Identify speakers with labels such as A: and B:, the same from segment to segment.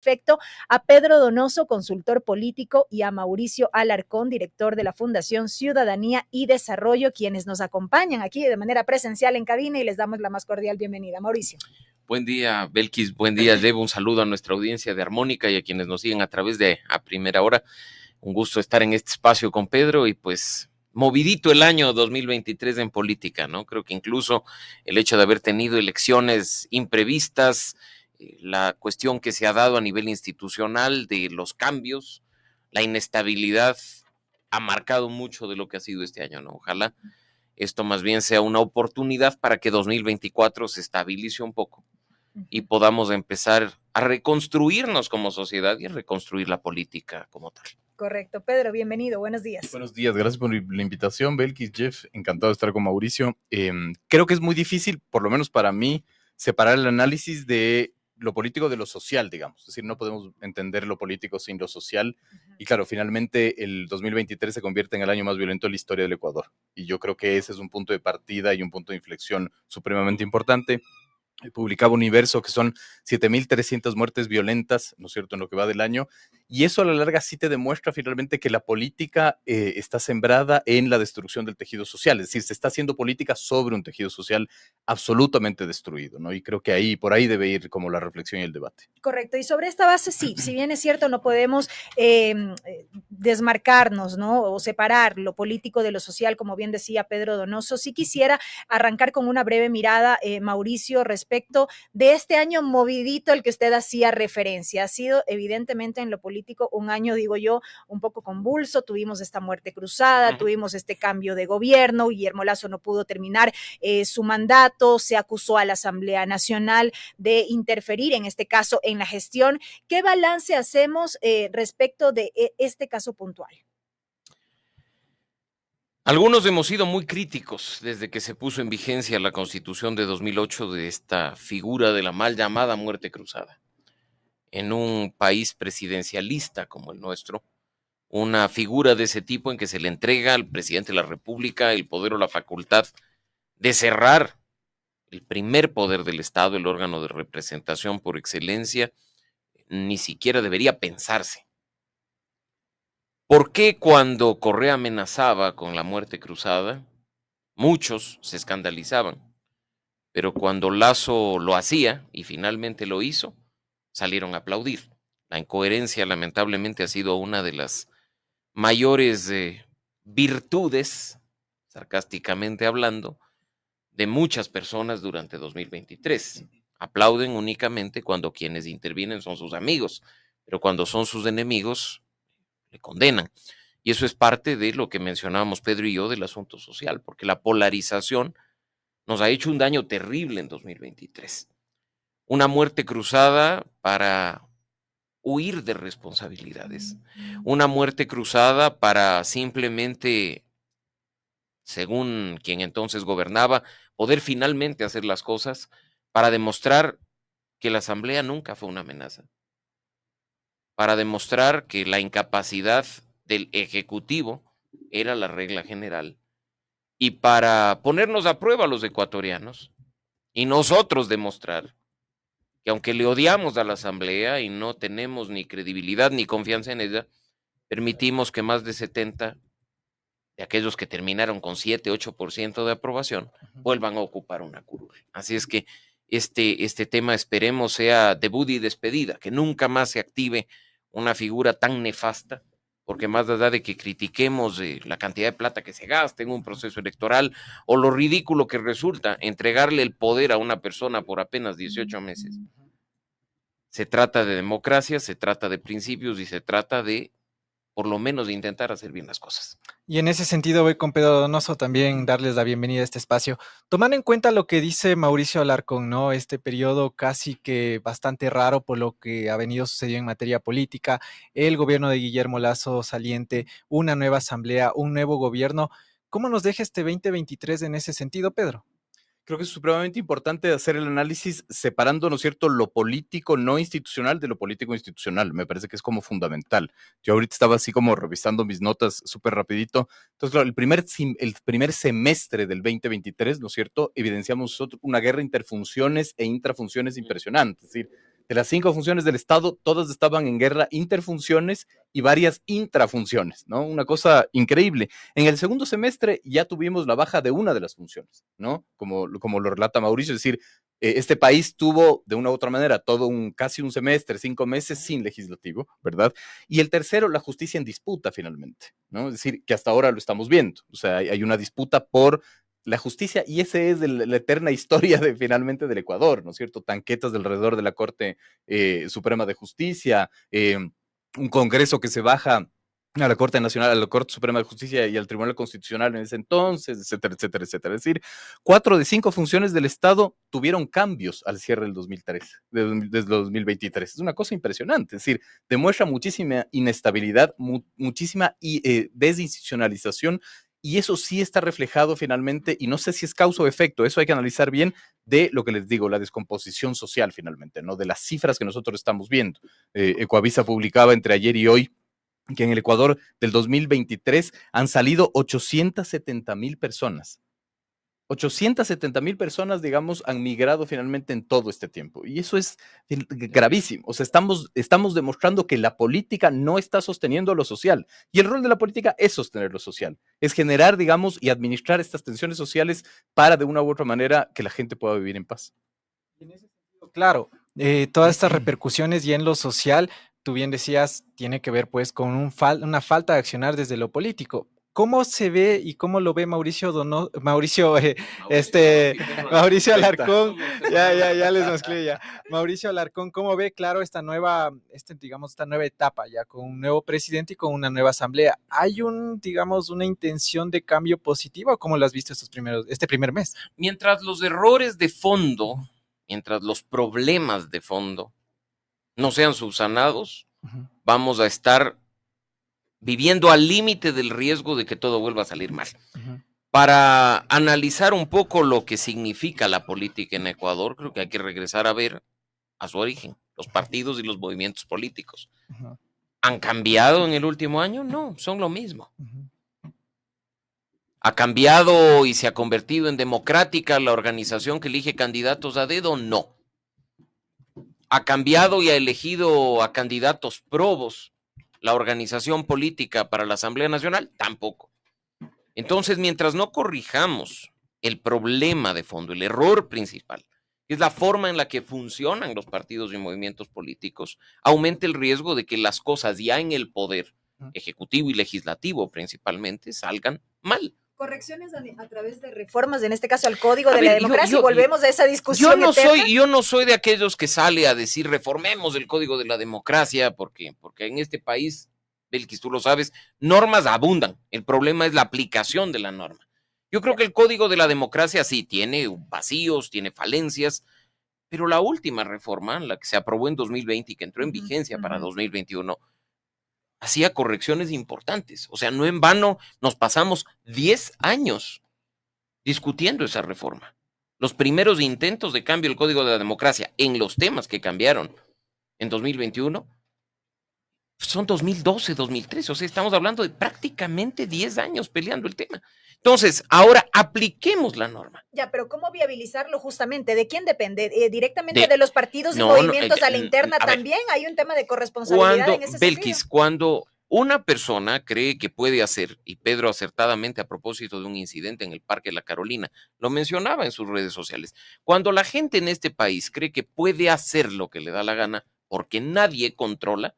A: efecto a Pedro Donoso, consultor político, y a Mauricio Alarcón, director de la Fundación Ciudadanía y Desarrollo, quienes nos acompañan aquí de manera presencial en cabina, y les damos la más cordial bienvenida. Mauricio.
B: Buen día, Belkis. Buen día, Debo. Un saludo a nuestra audiencia de Armónica y a quienes nos siguen a través de A Primera Hora. Un gusto estar en este espacio con Pedro y pues movidito el año 2023 en política, ¿no? Creo que incluso el hecho de haber tenido elecciones imprevistas, la cuestión que se ha dado a nivel institucional de los cambios, la inestabilidad ha marcado mucho de lo que ha sido este año, ¿no? Ojalá esto más bien sea una oportunidad para que 2024 se estabilice un poco y podamos empezar a reconstruirnos como sociedad y a reconstruir la política como tal.
A: Correcto. Pedro, bienvenido. Buenos días.
C: Buenos días, gracias por la invitación, Belkis, Jeff, encantado de estar con Mauricio. Creo que es muy difícil, por lo menos para mí, separar el análisis de lo político de lo social, digamos. Es decir, no podemos entender lo político sin lo social. Y claro, finalmente el 2023 se convierte en el año más violento de la historia del Ecuador. Y yo creo que ese es un punto de partida y un punto de inflexión supremamente importante. Publicaba Universo que son 7.300 muertes violentas, ¿no es cierto?, en lo que va del año, y eso a la larga sí te demuestra finalmente que la política está sembrada en la destrucción del tejido social, es decir, se está haciendo política sobre un tejido social absolutamente destruido, ¿no? Y creo que por ahí debe ir como la reflexión y el debate.
A: Correcto, y sobre esta base sí, si bien es cierto, no podemos desmarcarnos, ¿no? O separar lo político de lo social, como bien decía Pedro Donoso. Sí quisiera arrancar con una breve mirada, Mauricio, respecto de este año movidito al que usted hacía referencia. Ha sido evidentemente en lo político un año, digo yo, un poco convulso. Tuvimos esta muerte cruzada, tuvimos este cambio de gobierno, Guillermo Lasso no pudo terminar su mandato, se acusó a la Asamblea Nacional de interferir, en este caso, en la gestión. ¿Qué balance hacemos respecto de este caso puntual?
B: Algunos hemos sido muy críticos desde que se puso en vigencia la Constitución de 2008 de esta figura de la mal llamada muerte cruzada. En un país presidencialista como el nuestro, una figura de ese tipo en que se le entrega al presidente de la República el poder o la facultad de cerrar el primer poder del Estado, el órgano de representación por excelencia, ni siquiera debería pensarse. ¿Por qué cuando Correa amenazaba con la muerte cruzada, muchos se escandalizaban? Pero cuando Lasso lo hacía y finalmente lo hizo, salieron a aplaudir. La incoherencia lamentablemente ha sido una de las mayores virtudes, sarcásticamente hablando, de muchas personas durante 2023. Aplauden únicamente cuando quienes intervienen son sus amigos, pero cuando son sus enemigos, le condenan. Y eso es parte de lo que mencionábamos Pedro y yo del asunto social, porque la polarización nos ha hecho un daño terrible en 2023. Una muerte cruzada para huir de responsabilidades. Una muerte cruzada para simplemente, según quien entonces gobernaba, poder finalmente hacer las cosas para demostrar que la Asamblea nunca fue una amenaza, para demostrar que la incapacidad del Ejecutivo era la regla general y para ponernos a prueba a los ecuatorianos y nosotros demostrar que aunque le odiamos a la Asamblea y no tenemos ni credibilidad ni confianza en ella, permitimos que más de 70 de aquellos que terminaron con 7, 8% de aprobación vuelvan a ocupar una curul. Así es que este tema esperemos sea debut y despedida, que nunca más se active una figura tan nefasta, porque más allá de que critiquemos la cantidad de plata que se gasta en un proceso electoral o lo ridículo que resulta entregarle el poder a una persona por apenas 18 meses, se trata de democracia, se trata de principios y se trata de, por lo menos, de intentar hacer bien las cosas.
D: Y en ese sentido voy con Pedro Donoso también darles la bienvenida a este espacio. Tomando en cuenta lo que dice Mauricio Alarcón, ¿no? Este periodo casi que bastante raro por lo que ha venido sucediendo en materia política, el gobierno de Guillermo Lasso saliente, una nueva asamblea, un nuevo gobierno. ¿Cómo nos deja este 2023 en ese sentido, Pedro?
C: Creo que es supremamente importante hacer el análisis separando, ¿no es cierto?, lo político no institucional de lo político institucional. Me parece que es como fundamental. Yo ahorita estaba así como revisando mis notas súper rapidito. Entonces, claro, el primer semestre del 2023, ¿no es cierto?, evidenciamos una guerra interfunciones e intrafunciones impresionante. Es decir, De las 5 funciones del Estado, todas estaban en guerra interfunciones y varias intrafunciones, ¿no? Una cosa increíble. En el segundo semestre ya tuvimos la baja de una de las funciones, ¿no? Como lo relata Mauricio, es decir, este país tuvo de una u otra manera casi un semestre, 5 meses sin legislativo, ¿verdad? Y el tercero, la justicia en disputa finalmente, ¿no? Es decir, que hasta ahora lo estamos viendo. O sea, hay una disputa por la justicia y esa es la eterna historia finalmente del Ecuador, ¿no es cierto? Tanquetas alrededor de la Corte Suprema de Justicia, un Congreso que se baja a la Corte Nacional, a la Corte Suprema de Justicia y al Tribunal Constitucional en ese entonces, etcétera, etcétera, etcétera. Es decir, 4 de 5 funciones del Estado tuvieron cambios al cierre del 2013, desde 2023. Es una cosa impresionante, es decir, demuestra muchísima inestabilidad, muchísima desinstitucionalización, y eso sí está reflejado finalmente, y no sé si es causa o efecto, eso hay que analizar bien, de lo que les digo, la descomposición social finalmente, ¿no? De las cifras que nosotros estamos viendo. Ecoavisa publicaba entre ayer y hoy que en el Ecuador del 2023 han salido 870,000 personas. 870,000 personas, digamos, han migrado finalmente en todo este tiempo. Y eso es gravísimo. O sea, estamos demostrando que la política no está sosteniendo lo social. Y el rol de la política es sostener lo social. Es generar, digamos, y administrar estas tensiones sociales para, de una u otra manera, que la gente pueda vivir en paz.
D: Claro, todas estas repercusiones y en lo social, tú bien decías, tiene que ver pues con una falta de accionar desde lo político. ¿Cómo se ve y cómo lo ve Mauricio Alarcón? Ya les mezclé ya. Mauricio Alarcón, ¿cómo ve, claro, esta nueva etapa ya con un nuevo presidente y con una nueva asamblea? ¿Hay una intención de cambio positivo? ¿Cómo lo has visto este primer mes?
B: Mientras los errores de fondo, mientras los problemas de fondo no sean subsanados, vamos a estar viviendo al límite del riesgo de que todo vuelva a salir mal. Para analizar un poco lo que significa la política en Ecuador, creo que hay que regresar a ver a su origen, los partidos y los movimientos políticos. ¿Han cambiado en el último año? No, son lo mismo. ¿Ha cambiado y se ha convertido en democrática la organización que elige candidatos a dedo? No. ¿Ha cambiado y ha elegido a candidatos probos la organización política para la Asamblea Nacional? Tampoco. Entonces, mientras no corrijamos el problema de fondo, el error principal, que es la forma en la que funcionan los partidos y movimientos políticos, aumenta el riesgo de que las cosas ya en el poder ejecutivo y legislativo principalmente salgan mal.
A: Correcciones a través de reformas, en este caso al Código de la Democracia, y volvemos a esa discusión.
B: Yo no soy de aquellos que sale a decir reformemos el Código de la Democracia, porque en este país, Belkis, tú lo sabes, normas abundan. El problema es la aplicación de la norma. Yo creo que el Código de la Democracia sí tiene vacíos, tiene falencias, pero la última reforma, la que se aprobó en 2020 y que entró en vigencia para 2021, hacía correcciones importantes. O sea, no en vano nos pasamos 10 años discutiendo esa reforma. Los primeros intentos de cambio del Código de la Democracia en los temas que cambiaron en 2021 son 2012, 2013. O sea, estamos hablando de prácticamente 10 años peleando el tema. Entonces, ahora apliquemos la norma.
A: Ya, pero ¿cómo viabilizarlo justamente? ¿De quién depende? ¿Directamente de los partidos y movimientos a la interna también? ¿Hay un tema de corresponsabilidad en ese sentido?
B: Belkis, cuando una persona cree que puede hacer, y Pedro acertadamente a propósito de un incidente en el Parque La Carolina, lo mencionaba en sus redes sociales, cuando la gente en este país cree que puede hacer lo que le da la gana porque nadie controla,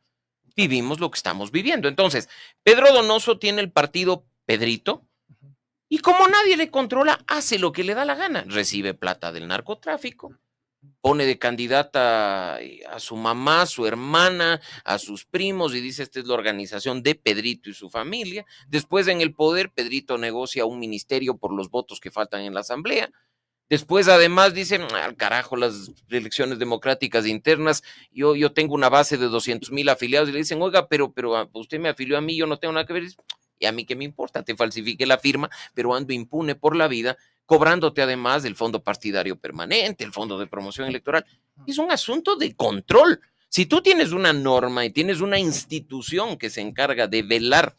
B: vivimos lo que estamos viviendo. Entonces, Pedro Donoso tiene el partido Pedrito, y como nadie le controla, hace lo que le da la gana. Recibe plata del narcotráfico, pone de candidata a su mamá, a su hermana, a sus primos y dice, esta es la organización de Pedrito y su familia. Después en el poder, Pedrito negocia un ministerio por los votos que faltan en la asamblea. Después, además, dice, al carajo las elecciones democráticas internas, yo tengo una base de 200,000 afiliados y le dicen, oiga, pero usted me afilió a mí, yo no tengo nada que ver. Y a mí qué me importa, te falsifique la firma, pero ando impune por la vida, cobrándote además del fondo partidario permanente, el fondo de promoción electoral. Es un asunto de control. Si tú tienes una norma y tienes una institución que se encarga de velar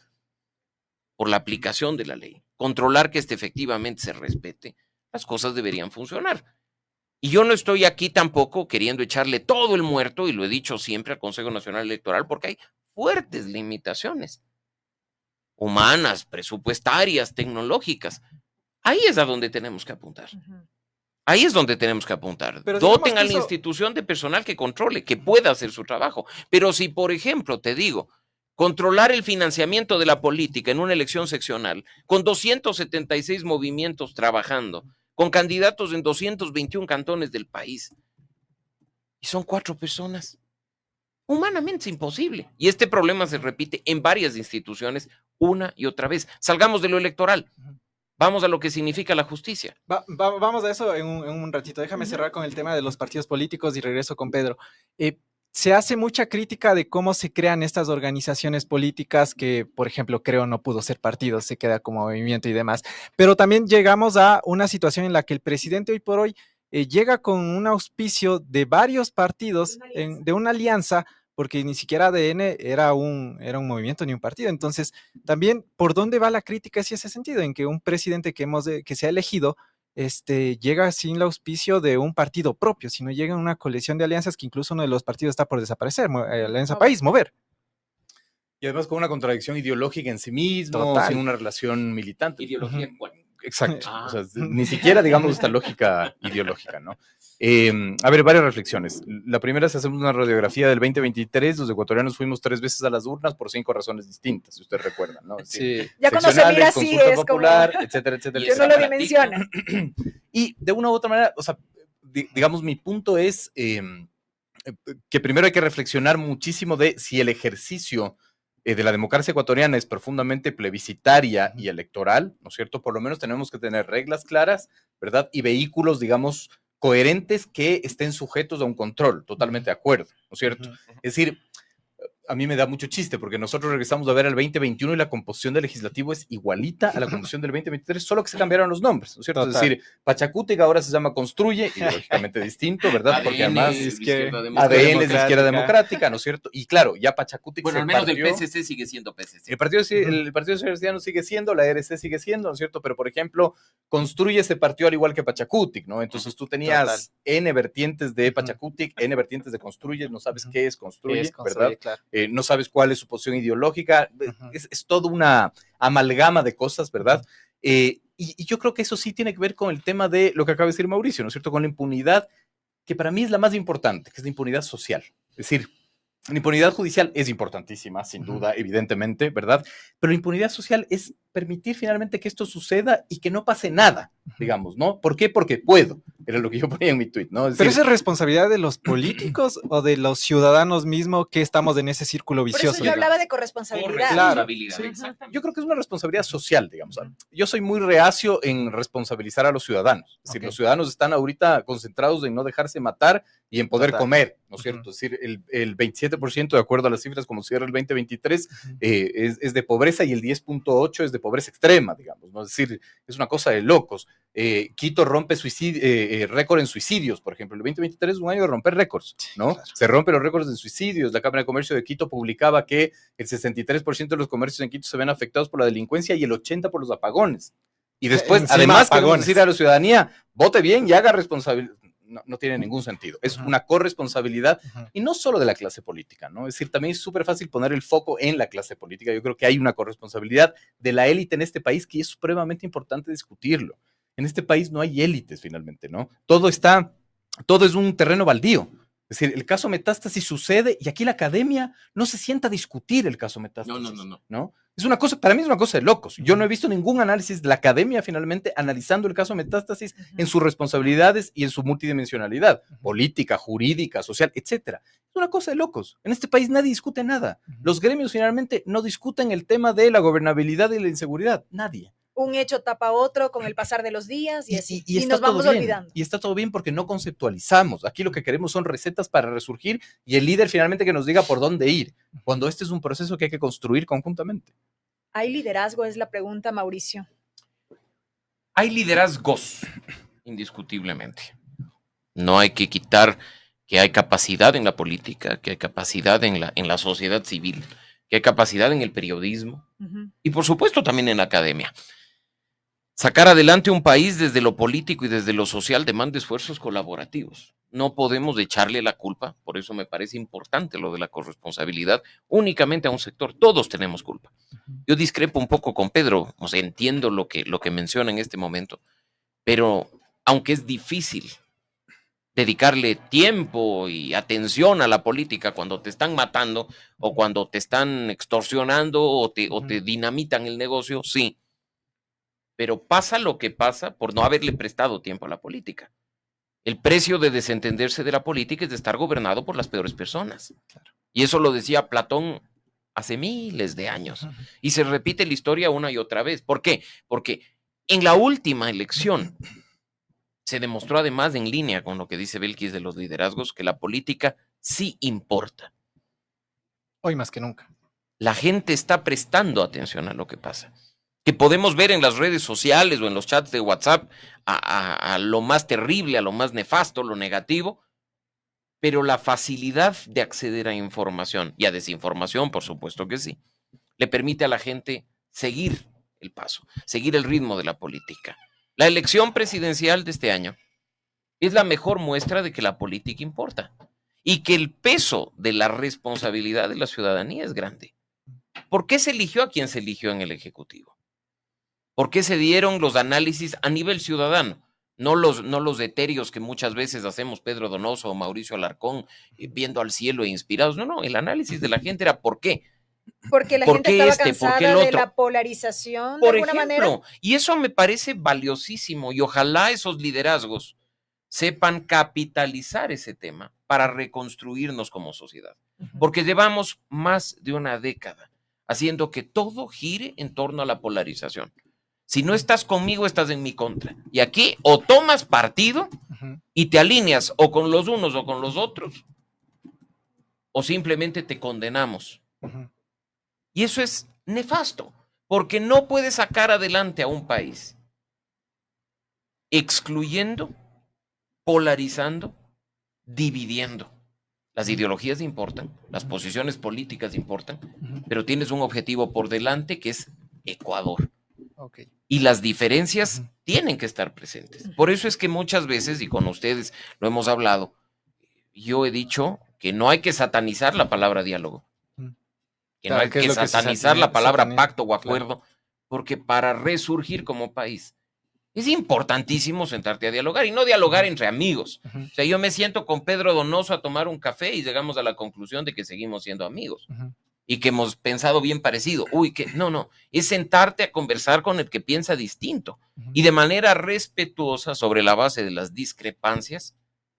B: por la aplicación de la ley, controlar que efectivamente se respete, las cosas deberían funcionar. Y yo no estoy aquí tampoco queriendo echarle todo el muerto, y lo he dicho siempre al Consejo Nacional Electoral, porque hay fuertes limitaciones humanas, presupuestarias, tecnológicas. Ahí es a donde tenemos que apuntar. Ahí es donde tenemos que apuntar.
D: Pero
B: Doten a la institución de personal que controle, que pueda hacer su trabajo. Pero si, por ejemplo, te digo, controlar el financiamiento de la política en una elección seccional, con 276 movimientos trabajando, con candidatos en 221 cantones del país, y son 4 personas, humanamente es imposible. Y este problema se repite en varias instituciones una y otra vez. Salgamos de lo electoral. Vamos a lo que significa la justicia.
D: Vamos a eso en un ratito. Déjame cerrar con el tema de los partidos políticos y regreso con Pedro. Se hace mucha crítica de cómo se crean estas organizaciones políticas que, por ejemplo, creo no pudo ser partido, se queda como movimiento y demás. Pero también llegamos a una situación en la que el presidente hoy por hoy llega con un auspicio de varios partidos, de una alianza, porque ni siquiera ADN era un movimiento ni un partido. Entonces, también, ¿por dónde va la crítica hacia ese sentido? En que un presidente que se ha elegido llega sin el auspicio de un partido propio, sino llega en una coalición de alianzas que incluso uno de los partidos está por desaparecer, Alianza País, Mover.
C: Y además con una contradicción ideológica en sí mismo,
D: Total.
C: sin una relación militante.
B: Ideología.
C: Exacto. O sea, ni siquiera, digamos, esta lógica ideológica, ¿no? A ver, varias reflexiones. La primera es hacemos una radiografía del 2023. Los ecuatorianos fuimos 3 veces a las urnas por 5 razones distintas, si usted recuerda, ¿no? Es decir,
D: Sí.
A: Ya cuando se mira así
C: consulta
A: es
C: popular,
A: como...
C: etcétera, etcétera.
A: Yo no lo dimensiona.
C: Y de una u otra manera, o sea, digamos, mi punto es que primero hay que reflexionar muchísimo de si el ejercicio de la democracia ecuatoriana es profundamente plebiscitaria y electoral, ¿no es cierto? Por lo menos tenemos que tener reglas claras, ¿verdad? Y vehículos, digamos, coherentes que estén sujetos a un control, totalmente de acuerdo, ¿no es cierto? Es decir, a mí me da mucho chiste porque nosotros regresamos a ver al 2021 y la composición del legislativo es igualita a la composición del 2023, solo que se cambiaron los nombres, ¿no es cierto?
D: Total.
C: Es decir, Pachacútec ahora se llama Construye, ideológicamente distinto, ¿verdad? Porque además ADN es de izquierda democrática, ¿no es cierto? Y claro, ya Pachacútec
B: Bueno,
C: se
B: al menos
C: partió,
B: el PSC sigue siendo PSC.
C: el Partido Socialista sigue siendo, la RC sigue siendo, ¿no es cierto? Pero, por ejemplo, Construye se partió al igual que Pachacútic, ¿no? Entonces tú tenías
D: Total.
C: N vertientes de Pachacútic, N vertientes de Construye, no sabes qué es Construye, ¿verdad?
D: Claro.
C: No sabes cuál es su posición ideológica, es toda una amalgama de cosas, ¿verdad? Y yo creo que eso sí tiene que ver con el tema de lo que acaba de decir Mauricio, ¿no es cierto? Con la impunidad, que para mí es la más importante, que es la impunidad social. Es decir, la impunidad judicial es importantísima, sin duda, evidentemente, ¿verdad? Pero la impunidad social es permitir finalmente que esto suceda y que no pase nada, digamos, ¿no? ¿Por qué? Porque puedo. Era lo que yo ponía en mi tweet, ¿no?
D: ¿Pero esa es responsabilidad de los políticos o de los ciudadanos mismos que estamos en ese círculo
A: Por
D: vicioso?
A: eso yo hablaba de corresponsabilidad.
D: Claro.
C: Yo creo que es una responsabilidad social, digamos. Yo soy muy reacio en responsabilizar a los ciudadanos. Es decir, los ciudadanos están ahorita concentrados en no dejarse matar y en poder comer, ¿no es cierto? Es decir, el 27%, de acuerdo a las cifras como cierra el 2023, es de pobreza y el 10.8% es de pobreza extrema, digamos, ¿no? Es decir, es una cosa de locos. Quito rompe récord en suicidios, por ejemplo. El 2023 es un año de romper récords, ¿no? Claro. Se rompen los récords de suicidios. La Cámara de Comercio de Quito publicaba que el 63% de los comercios en Quito se ven afectados por la delincuencia y el 80% por los apagones. Y después, además, queremos decir a la ciudadanía, vote bien y haga responsabilidad. No tiene ningún sentido. Es una corresponsabilidad y no solo de la clase política, ¿no? Es decir, también es súper fácil poner el foco en la clase política. Yo creo que hay una corresponsabilidad de la élite en este país que es supremamente importante discutirlo. En este país no hay élites finalmente, ¿no? Todo es un terreno baldío. Es decir, el caso Metástasis sucede y aquí la academia no se sienta a discutir el caso Metástasis. No. Es una cosa, para mí es una cosa de locos. Yo no he visto ningún análisis de la academia finalmente analizando el caso Metástasis en sus responsabilidades y en su multidimensionalidad, política, jurídica, social, etcétera. Es una cosa de locos. En este país nadie discute nada. Los gremios finalmente no discuten el tema de la gobernabilidad y la inseguridad. Nadie.
A: Un hecho tapa otro con el pasar de los días y así. Y
C: nos
A: vamos olvidando.
C: Y está todo bien porque no conceptualizamos. Aquí lo que queremos son recetas para resurgir y el líder finalmente que nos diga por dónde ir, cuando este es un proceso que hay que construir conjuntamente.
A: ¿Hay liderazgo? Es la pregunta, Mauricio.
B: Hay liderazgos, indiscutiblemente. No hay que quitar que hay capacidad en la política, que hay capacidad en la sociedad civil, que hay capacidad en el periodismo y por supuesto también en la academia. Sacar adelante un país desde lo político y desde lo social demanda esfuerzos colaborativos. No podemos echarle la culpa, por eso me parece importante lo de la corresponsabilidad, únicamente a un sector. Todos tenemos culpa. Yo discrepo un poco con Pedro, o sea, entiendo lo que menciona en este momento, pero aunque es difícil dedicarle tiempo y atención a la política cuando te están matando o cuando te están extorsionando o te dinamitan el negocio, sí. Pero pasa lo que pasa por no haberle prestado tiempo a la política. El precio de desentenderse de la política es de estar gobernado por las peores personas.
D: Claro.
B: Y eso lo decía Platón hace miles de años. Y se repite la historia una y otra vez. ¿Por qué? Porque en la última elección se demostró, además, en línea con lo que dice Belkis de los liderazgos, que la política sí importa.
D: Hoy más que nunca.
B: La gente está prestando atención a lo que pasa. Que podemos ver en las redes sociales o en los chats de WhatsApp a lo más terrible, a lo más nefasto, lo negativo, pero la facilidad de acceder a información y a desinformación, por supuesto que sí, le permite a la gente seguir el paso, seguir el ritmo de la política. La elección presidencial de este año es la mejor muestra de que la política importa y que el peso de la responsabilidad de la ciudadanía es grande. ¿Por qué se eligió a quien se eligió en el Ejecutivo? ¿Por qué se dieron los análisis a nivel ciudadano? No los etéreos que muchas veces hacemos Pedro Donoso o Mauricio Alarcón viendo al cielo e inspirados. No, el análisis de la gente era ¿por qué?
A: Porque la
B: ¿Por
A: gente
B: qué
A: estaba
B: este? ¿Por qué
A: cansada
B: el
A: de
B: otro?
A: la polarización, de
B: Por
A: alguna manera.
B: ejemplo, y eso me parece valiosísimo y ojalá esos liderazgos sepan capitalizar ese tema para reconstruirnos como sociedad. Porque llevamos más de una década haciendo que todo gire en torno a la polarización. Si no estás conmigo, estás en mi contra. Y aquí o tomas partido y te alineas o con los unos o con los otros, o simplemente te condenamos. Y eso es nefasto, porque no puedes sacar adelante a un país excluyendo, polarizando, dividiendo. Las ideologías importan, las posiciones políticas importan, pero tienes un objetivo por delante que es Ecuador.
D: Okay.
B: Y las diferencias tienen que estar presentes. Por eso es que muchas veces, y con ustedes lo hemos hablado, yo he dicho que no hay que satanizar la palabra diálogo, que no hay que satanizar la palabra pacto o acuerdo, porque para resurgir como país es importantísimo sentarte a dialogar y no dialogar entre amigos. O sea, yo me siento con Pedro Donoso a tomar un café y llegamos a la conclusión de que seguimos siendo amigos. Y que hemos pensado bien parecido. No, es sentarte a conversar con el que piensa distinto y de manera respetuosa sobre la base de las discrepancias,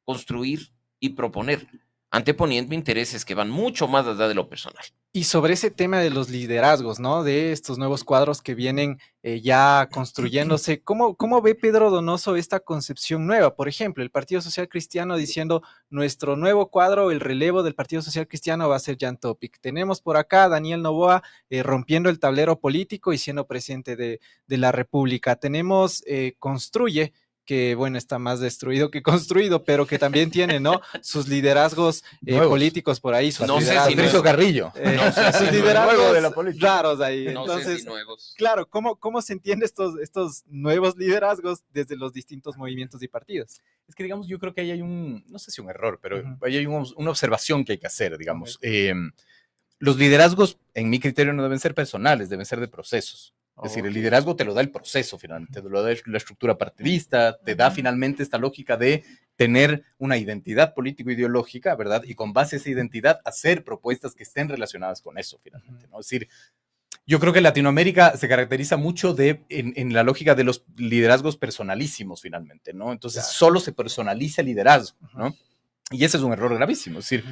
B: construir y proponer, anteponiendo intereses que van mucho más allá de lo personal.
D: Y sobre ese tema de los liderazgos, ¿no? De estos nuevos cuadros que vienen ya construyéndose, ¿cómo ve Pedro Donoso esta concepción nueva? Por ejemplo, el Partido Social Cristiano diciendo, nuestro nuevo cuadro, el relevo del Partido Social Cristiano va a ser Jan Topic. Tenemos por acá a Daniel Noboa rompiendo el tablero político y siendo presidente de la República. Tenemos Construye, que bueno, está más destruido que construido, pero que también tiene, ¿no? Sus liderazgos políticos por ahí. Sus
B: no sé si
C: Patricio Carrillo.
B: No sé
D: sus
B: si
D: liderazgos
C: de la política.
D: raros ahí.
B: No
D: Entonces,
B: sé si nuevos.
D: claro, ¿cómo se entiende estos nuevos liderazgos desde los distintos movimientos y partidos?
C: Es que, digamos, yo creo que ahí hay no sé si un error, pero ahí hay una observación que hay que hacer, digamos. Los liderazgos, en mi criterio, no deben ser personales, deben ser de procesos. Es decir, el liderazgo te lo da el proceso finalmente, te lo da la estructura partidista, te da finalmente esta lógica de tener una identidad político-ideológica, ¿verdad? Y con base a esa identidad hacer propuestas que estén relacionadas con eso finalmente, ¿no? Es decir, yo creo que Latinoamérica se caracteriza mucho en la lógica de los liderazgos personalísimos finalmente, ¿no? Entonces solo se personaliza el liderazgo, ¿no? Y ese es un error gravísimo, es decir,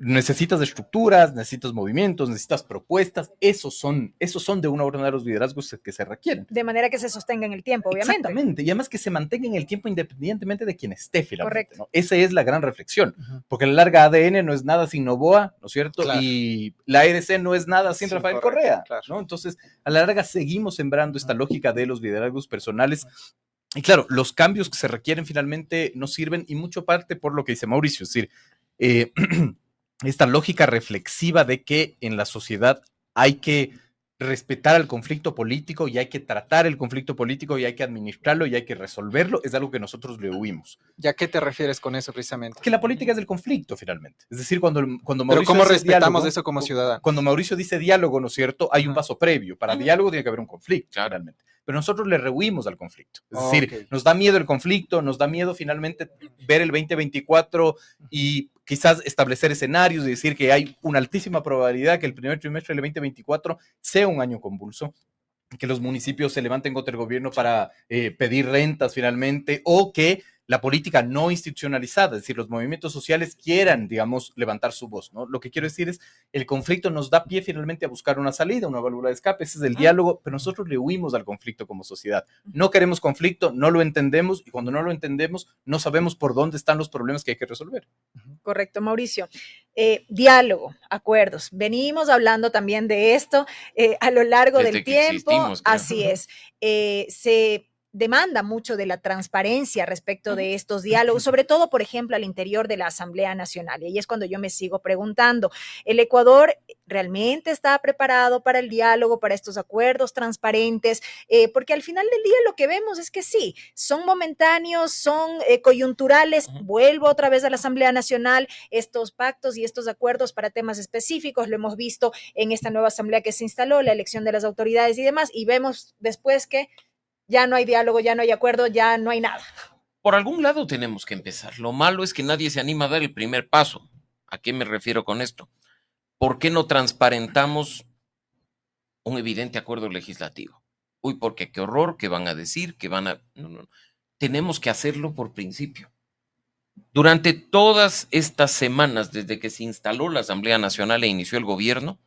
C: necesitas estructuras, necesitas movimientos, necesitas propuestas, esos son de una orden de los liderazgos que se requieren.
A: De manera que se sostenga en el tiempo, obviamente.
C: Exactamente, y además que se mantenga en el tiempo independientemente de quien esté finalmente, ¿no? Esa es la gran reflexión, porque la larga ADN no es nada sin Noboa, ¿no es cierto? Claro. Y la ERC no es nada sin Rafael Correa, claro, ¿no? Entonces, a la larga seguimos sembrando esta lógica de los liderazgos personales. Y claro, los cambios que se requieren finalmente no sirven, y mucho parte por lo que dice Mauricio, es decir, esta lógica reflexiva de que en la sociedad hay que respetar al conflicto político y hay que tratar el conflicto político y hay que administrarlo y hay que resolverlo, es algo que nosotros le huimos.
D: ¿Y a qué te refieres con eso precisamente?
C: Que la política es el conflicto, finalmente. Es decir, cuando
D: Pero
C: Mauricio
D: ¿cómo
C: dice
D: respetamos
C: diálogo,
D: eso como ciudadanos?
C: cuando Mauricio dice diálogo, ¿no es cierto? Hay un
D: Ajá.
C: paso previo. Para diálogo tiene que haber un conflicto,
B: Claro.
C: realmente. Pero nosotros le rehuimos al conflicto. Es decir,
D: Ok.
C: nos da miedo el conflicto, nos da miedo finalmente ver el 2024 y quizás establecer escenarios y decir que hay una altísima probabilidad que el primer trimestre del 2024 sea un año convulso, que los municipios se levanten contra el gobierno para pedir rentas finalmente, o que la política no institucionalizada, es decir, los movimientos sociales quieran, digamos, levantar su voz, ¿no? Lo que quiero decir es, el conflicto nos da pie finalmente a buscar una salida, una válvula de escape, ese es el diálogo, pero nosotros le huimos al conflicto como sociedad. No queremos conflicto, no lo entendemos, y cuando no lo entendemos, no sabemos por dónde están los problemas que hay que resolver.
A: Correcto, Mauricio. Diálogo, acuerdos. Venimos hablando también de esto a lo largo
B: Desde
A: del
B: que
A: tiempo.
B: existimos, creo.
A: Así es. Se demanda mucho de la transparencia respecto de estos diálogos, sobre todo, por ejemplo, al interior de la Asamblea Nacional. Y ahí es cuando yo me sigo preguntando, ¿el Ecuador realmente está preparado para el diálogo, para estos acuerdos transparentes? Porque al final del día lo que vemos es que sí, son momentáneos, son coyunturales. Vuelvo otra vez a la Asamblea Nacional, estos pactos y estos acuerdos para temas específicos, lo hemos visto en esta nueva asamblea que se instaló, la elección de las autoridades y demás, y vemos después que ya no hay diálogo, ya no hay acuerdo, ya no hay nada.
B: Por algún lado tenemos que empezar. Lo malo es que nadie se anima a dar el primer paso. ¿A qué me refiero con esto? ¿Por qué no transparentamos un evidente acuerdo legislativo? Uy, porque qué horror, ¿qué van a decir? ¿Qué van a...? No. Tenemos que hacerlo por principio. Durante todas estas semanas, desde que se instaló la Asamblea Nacional e inició el gobierno,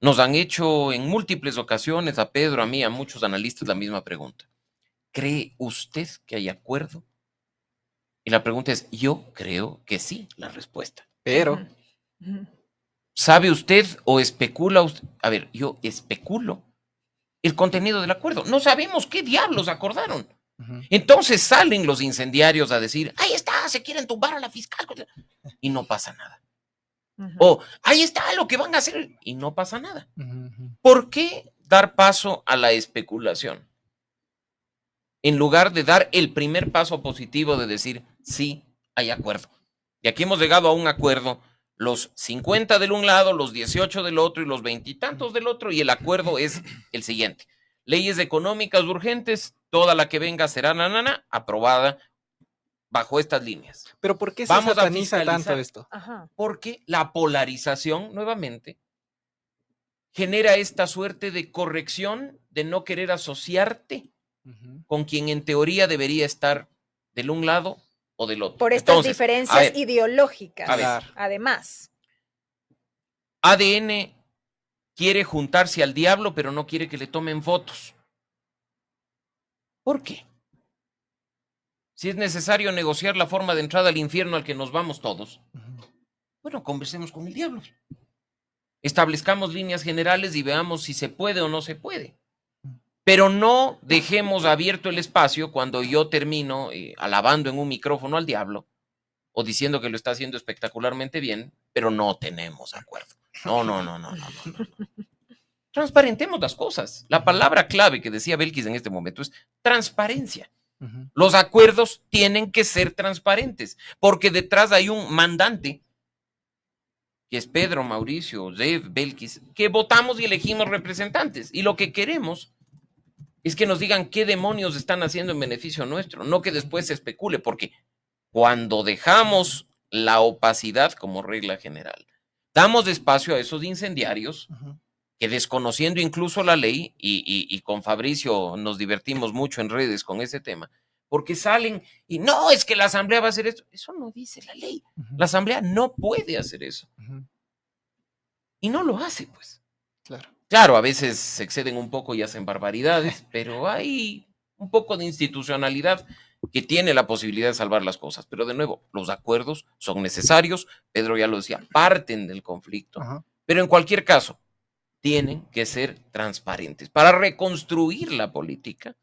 B: nos han hecho en múltiples ocasiones, a Pedro, a mí, a muchos analistas, la misma pregunta. ¿Cree usted que hay acuerdo? Y la pregunta es, yo creo que sí, la respuesta.
D: Pero,
B: ¿Sabe usted o especula usted? A ver, yo especulo el contenido del acuerdo. No sabemos qué diablos acordaron. Entonces salen los incendiarios a decir, ahí está, se quieren tumbar a la fiscal. Y no pasa nada. O ahí está lo que van a hacer y no pasa nada. ¿Por qué dar paso a la especulación? En lugar de dar el primer paso positivo de decir, sí, hay acuerdo. Y aquí hemos llegado a un acuerdo, los 50 del un lado, los 18 del otro y los 20 y tantos del otro, y el acuerdo es el siguiente. Leyes económicas urgentes, toda la que venga será aprobada bajo estas líneas.
D: pero ¿por qué se
B: Vamos a
D: sataniza tanto
B: fiscalizar.
D: esto?
B: Porque la polarización, nuevamente, genera esta suerte de corrección de no querer asociarte con quien en teoría debería estar del un lado o del otro.
A: Por estas diferencias ideológicas, además.
B: ADN quiere juntarse al diablo, pero no quiere que le tomen fotos. ¿Por qué? Si es necesario negociar la forma de entrada al infierno al que nos vamos todos, bueno, conversemos con el diablo. Establezcamos líneas generales y veamos si se puede o no se puede. Pero no dejemos abierto el espacio cuando yo termino alabando en un micrófono al diablo o diciendo que lo está haciendo espectacularmente bien, pero no tenemos acuerdo. No. Transparentemos las cosas. La palabra clave que decía Belkis en este momento es transparencia. Los acuerdos tienen que ser transparentes, porque detrás hay un mandante, que es Pedro, Mauricio, Zev, Belkis, que votamos y elegimos representantes. Y lo que queremos es que nos digan qué demonios están haciendo en beneficio nuestro, no que después se especule, porque cuando dejamos la opacidad como regla general, damos espacio a esos incendiarios que, desconociendo incluso la ley, y con Fabricio nos divertimos mucho en redes con ese tema, porque salen y no, es que la asamblea va a hacer esto. Eso no dice la ley. La asamblea no puede hacer eso. Y no lo hace, pues. Claro, a veces se exceden un poco y hacen barbaridades, pero hay un poco de institucionalidad que tiene la posibilidad de salvar las cosas. Pero de nuevo, los acuerdos son necesarios, Pedro ya lo decía, parten del conflicto, pero en cualquier caso, tienen que ser transparentes. Para reconstruir la política,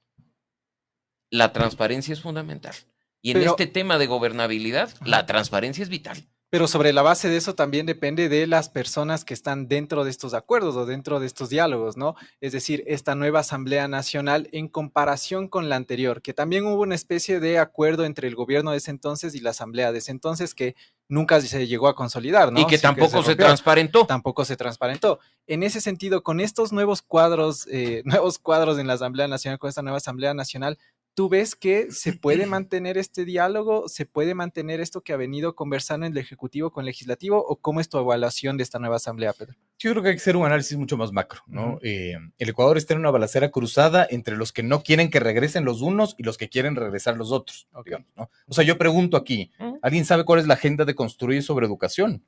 B: la transparencia es fundamental. Y en este tema de gobernabilidad, la transparencia es vital.
D: Pero sobre la base de eso también depende de las personas que están dentro de estos acuerdos o dentro de estos diálogos, ¿no? Es decir, esta nueva Asamblea Nacional en comparación con la anterior, que también hubo una especie de acuerdo entre el gobierno de ese entonces y la Asamblea de ese entonces que nunca se llegó a consolidar,
B: Y
D: ¿no?
B: que
D: Sí que
B: tampoco se
D: rompió,
B: transparentó.
D: tampoco se transparentó. En ese sentido, con estos nuevos cuadros en la Asamblea Nacional, con esta nueva Asamblea Nacional, ¿tú ves que se puede mantener este diálogo? ¿Se puede mantener esto que ha venido conversando el Ejecutivo con el Legislativo? ¿O cómo es tu evaluación de esta nueva Asamblea, Pedro?
C: Yo creo que hay que hacer un análisis mucho más macro, ¿no?
D: Ujú.
C: El Ecuador está en una balacera cruzada entre los que no quieren que regresen los unos y los que quieren regresar los otros,
D: Ok.
C: digamos, ¿no? O sea, yo pregunto aquí,
B: ¿Mm?
C: ¿alguien sabe cuál es la agenda de construir sobre educación?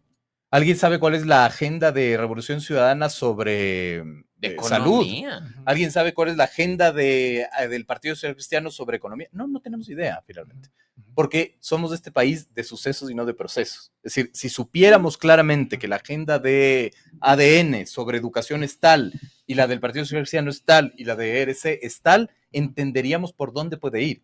C: ¿Alguien sabe cuál es la agenda de Revolución Ciudadana sobre salud?
B: Economía.
D: Ujú.
C: ¿Alguien sabe cuál es la agenda del Partido Social Cristiano sobre economía? No, no tenemos idea, finalmente.
D: Ujú.
C: Porque somos de este país de sucesos y no de procesos. Es decir, si supiéramos claramente que la agenda de ADN sobre educación es tal, y la del Partido Social Cristiano es tal, y la de ERC es tal, entenderíamos por dónde puede ir.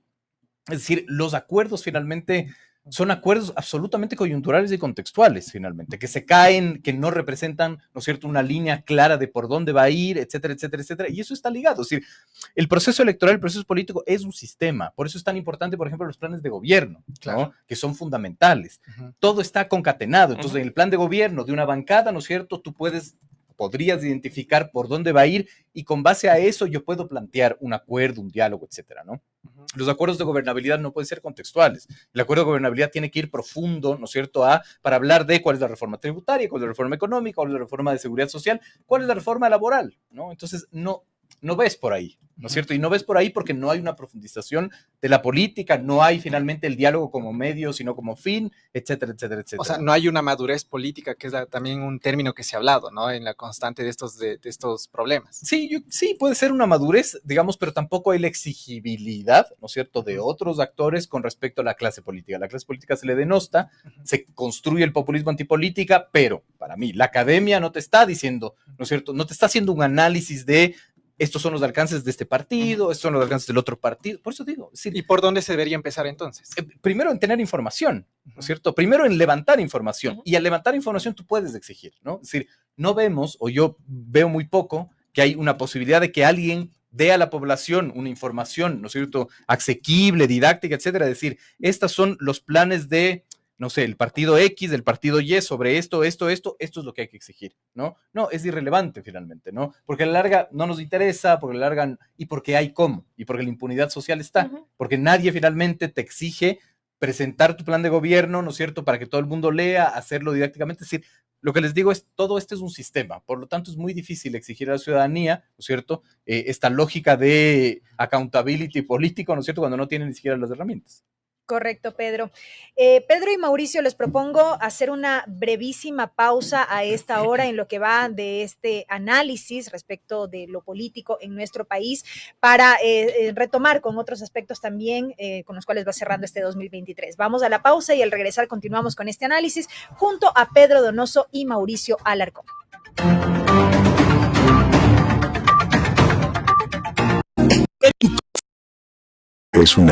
C: Es decir, los acuerdos finalmente son acuerdos absolutamente coyunturales y contextuales, finalmente, que se caen, que no representan, ¿no es cierto?, una línea clara de por dónde va a ir, etcétera, etcétera, etcétera. Y eso está ligado. Es decir, el proceso electoral, el proceso político es un sistema. Por eso es tan importante, por ejemplo, los planes de gobierno,
D: Claro.
C: ¿no? Que son fundamentales.
D: Ujú.
C: Todo está concatenado. Entonces,
B: Ujú.
C: en el plan de gobierno de una bancada, ¿no es cierto?, tú podrías identificar por dónde va a ir y con base a eso yo puedo plantear un acuerdo, un diálogo, etcétera, ¿no?
D: Ujú.
C: Los acuerdos de gobernabilidad no pueden ser contextuales. El acuerdo de gobernabilidad tiene que ir profundo, ¿no es cierto?, para hablar de cuál es la reforma tributaria, cuál es la reforma económica, cuál es la reforma de seguridad social, cuál es la reforma laboral, ¿no? Entonces, no ves por ahí, ¿no es cierto? Y no ves por ahí porque no hay una profundización de la política, no hay finalmente el diálogo como medio, sino como fin, etcétera, etcétera, etcétera.
D: O sea, no hay una madurez política, que es también un término que se ha hablado, ¿no? En la constante de estos problemas.
C: Sí, sí, puede ser una madurez, digamos, pero tampoco hay la exigibilidad, ¿no es cierto?, de otros actores con respecto a la clase política. La clase política se le denosta, se construye el populismo antipolítica, pero para mí, la academia no te está diciendo, ¿no es cierto?, no te está haciendo un análisis de estos son los alcances de este partido, estos son los alcances del otro partido. Por eso digo, sí,
D: ¿Y por dónde se debería empezar entonces?
C: primero en tener información, ¿no es cierto? Primero en levantar información. Y al levantar información tú puedes exigir, ¿no? Es decir, no vemos, o yo veo muy poco, que hay una posibilidad de que alguien dé a la población una información, ¿no es cierto?, asequible, didáctica, etcétera. Es decir, estos son los planes de, no sé, el partido X, del partido Y sobre esto es lo que hay que exigir, ¿no? No, es irrelevante finalmente, ¿no? Porque a la larga no nos interesa, porque a la larga, y porque hay cómo, y porque la impunidad social está, porque nadie finalmente te exige presentar tu plan de gobierno, ¿no es cierto?, para que todo el mundo lea, hacerlo didácticamente. Es decir, lo que les digo es, todo esto es un sistema, por lo tanto es muy difícil exigir a la ciudadanía, ¿no es cierto?, esta lógica de accountability político, ¿no es cierto?, cuando no tienen ni siquiera las herramientas.
A: Correcto, Pedro. Pedro y Mauricio, les propongo hacer una brevísima pausa a esta hora en lo que va de este análisis respecto de lo político en nuestro país para retomar con otros aspectos también con los cuales va cerrando este 2023. Vamos a la pausa y al regresar continuamos con este análisis junto a Pedro Donoso y Mauricio Alarcón.
E: Es una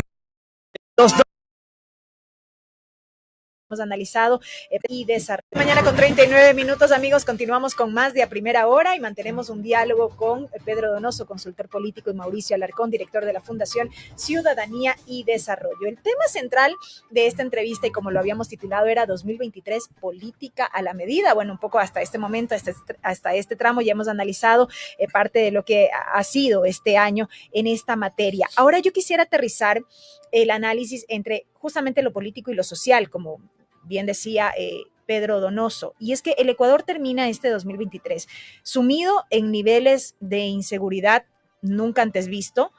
A: Hemos analizado y desarrollo. Mañana con 39 minutos, amigos, continuamos con más de A Primera Hora y mantenemos un diálogo con Pedro Donoso, consultor político, y Mauricio Alarcón, director de la Fundación Ciudadanía y Desarrollo. El tema central de esta entrevista, y como lo habíamos titulado, era 2023, política a la medida. Bueno, un poco hasta este momento, hasta este tramo, ya hemos analizado parte de lo que ha sido este año en esta materia. Ahora yo quisiera aterrizar el análisis entre justamente lo político y lo social, como bien decía Pedro Donoso, y es que el Ecuador termina este 2023 sumido en niveles de inseguridad nunca antes visto,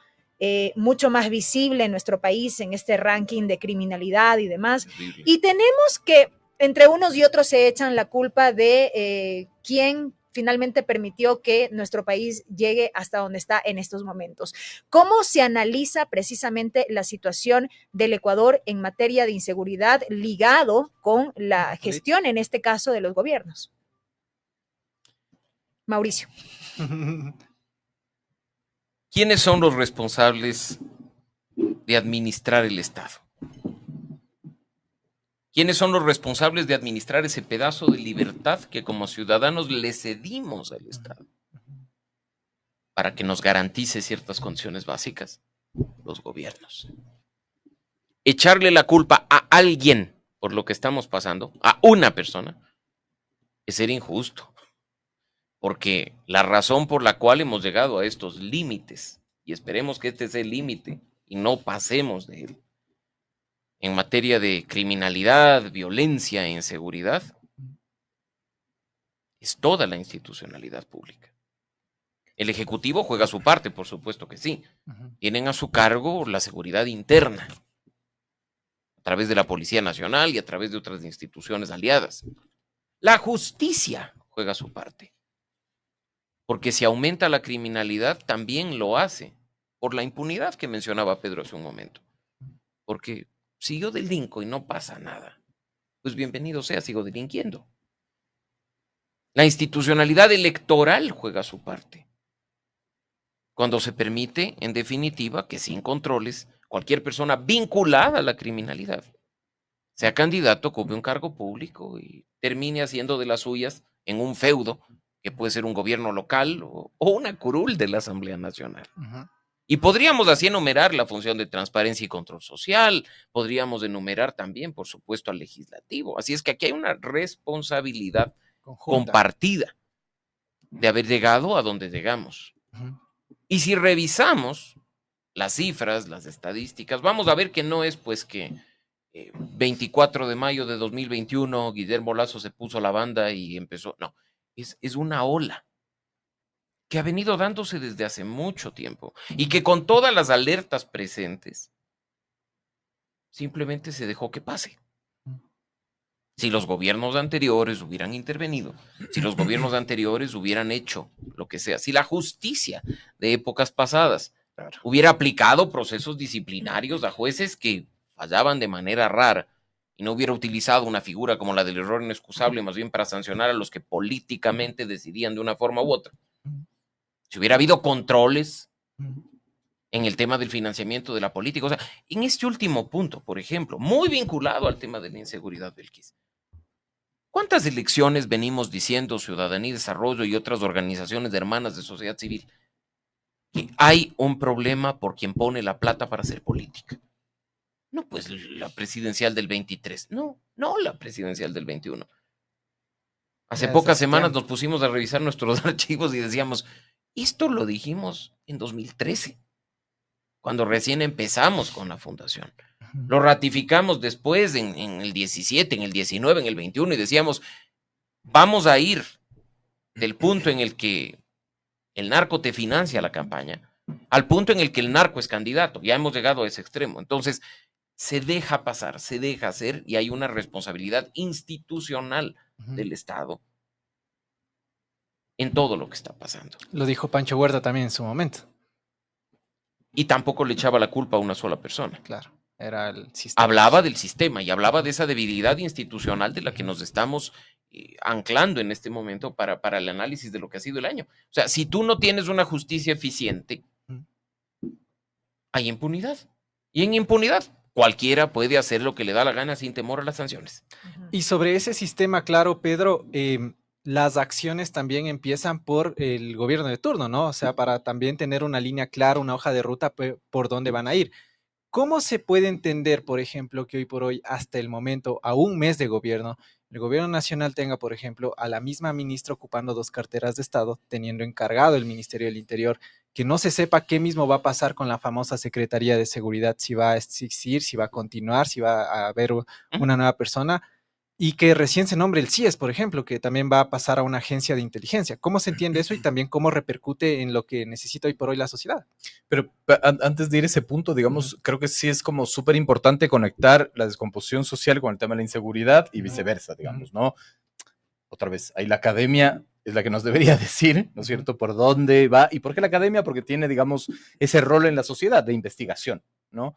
A: mucho más visible en nuestro país en este ranking de criminalidad y demás, y tenemos que entre unos y otros se echan la culpa de quién finalmente permitió que nuestro país llegue hasta donde está en estos momentos. ¿Cómo se analiza precisamente la situación del Ecuador en materia de inseguridad ligado con la gestión, en este caso, de los gobiernos? Mauricio.
B: ¿Quiénes son los responsables de administrar el Estado? ¿Quiénes son los responsables de administrar ese pedazo de libertad que como ciudadanos le cedimos al Estado para que nos garantice ciertas condiciones básicas? Los gobiernos. Echarle la culpa a alguien por lo que estamos pasando, a una persona, es ser injusto. Porque la razón por la cual hemos llegado a estos límites, y esperemos que este sea el límite y no pasemos de él, en materia de criminalidad, violencia e inseguridad, es toda la institucionalidad pública. El Ejecutivo juega su parte, por supuesto que sí. Tienen a su cargo la seguridad interna, a través de la Policía Nacional y a través de otras instituciones aliadas. La justicia juega su parte, porque si aumenta la criminalidad, también lo hace por la impunidad que mencionaba Pedro hace un momento. Porque si yo delinco y no pasa nada, pues bienvenido sea, sigo delinquiendo. La institucionalidad electoral juega su parte, cuando se permite, en definitiva, que sin controles, cualquier persona vinculada a la criminalidad sea candidato, ocupe un cargo público y termine haciendo de las suyas en un feudo que puede ser un gobierno local o una curul de la Asamblea Nacional. Y podríamos así enumerar la función de transparencia y control social, podríamos enumerar también, por supuesto, al legislativo. Así es que aquí hay una responsabilidad compartida de haber llegado a donde llegamos. Y si revisamos las cifras, las estadísticas, vamos a ver que no es pues que 24 de mayo de 2021 Guillermo Lasso se puso la banda y empezó. No, es una ola que ha venido dándose desde hace mucho tiempo y que con todas las alertas presentes simplemente se dejó que pase. Si los gobiernos anteriores hubieran intervenido, si los gobiernos anteriores hubieran hecho lo que sea, si la justicia de épocas pasadas hubiera aplicado procesos disciplinarios a jueces que fallaban de manera rara y no hubiera utilizado una figura como la del error inexcusable, más bien para sancionar a los que políticamente decidían de una forma u otra, si hubiera habido controles en el tema del financiamiento de la política, o sea, en este último punto, por ejemplo, muy vinculado al tema de la inseguridad, Belkis, ¿cuántas elecciones venimos diciendo Ciudadanía y Desarrollo y otras organizaciones de hermanas de sociedad civil que hay un problema por quien pone la plata para hacer política? No, pues la presidencial del 23, no la presidencial del 21. Hace pocas semanas nos pusimos a revisar nuestros archivos y decíamos, esto lo dijimos en 2013, cuando recién empezamos con la fundación. Lo ratificamos después en el 17, en el 19, en el 21 y decíamos, vamos a ir del punto en el que el narco te financia la campaña al punto en el que el narco es candidato. Ya hemos llegado a ese extremo. Entonces, se deja pasar, se deja hacer y hay una responsabilidad institucional del Estado en todo lo que está pasando.
D: Lo dijo Pancho Huerta también en su momento.
B: Y tampoco le echaba la culpa a una sola persona.
D: Claro, era el sistema.
B: Hablaba del sistema y hablaba de esa debilidad institucional de la que nos estamos anclando en este momento para el análisis de lo que ha sido el año. O sea, si tú no tienes una justicia eficiente, hay impunidad. Y en impunidad, cualquiera puede hacer lo que le da la gana sin temor a las sanciones.
D: Y sobre ese sistema, claro, Pedro, las acciones también empiezan por el gobierno de turno, ¿no? O sea, para también tener una línea clara, una hoja de ruta por dónde van a ir. ¿Cómo se puede entender, por ejemplo, que hoy por hoy, hasta el momento, a un mes de gobierno, el gobierno nacional tenga, por ejemplo, a la misma ministra ocupando 2 carteras de Estado, teniendo encargado el Ministerio del Interior, que no se sepa qué mismo va a pasar con la famosa Secretaría de Seguridad, si va a existir, si va a continuar, si va a haber una nueva persona, y que recién se nombre el CIES, por ejemplo, que también va a pasar a una agencia de inteligencia? ¿Cómo se entiende eso y también cómo repercute en lo que necesita hoy por hoy la sociedad?
C: Pero antes de ir a ese punto, digamos, creo que sí es como súper importante conectar la descomposición social con el tema de la inseguridad y viceversa, digamos, ¿no? Otra vez, ahí la academia es la que nos debería decir, ¿no es cierto?, por dónde va. ¿Y por qué la academia? Porque tiene, digamos, ese rol en la sociedad de investigación, ¿no?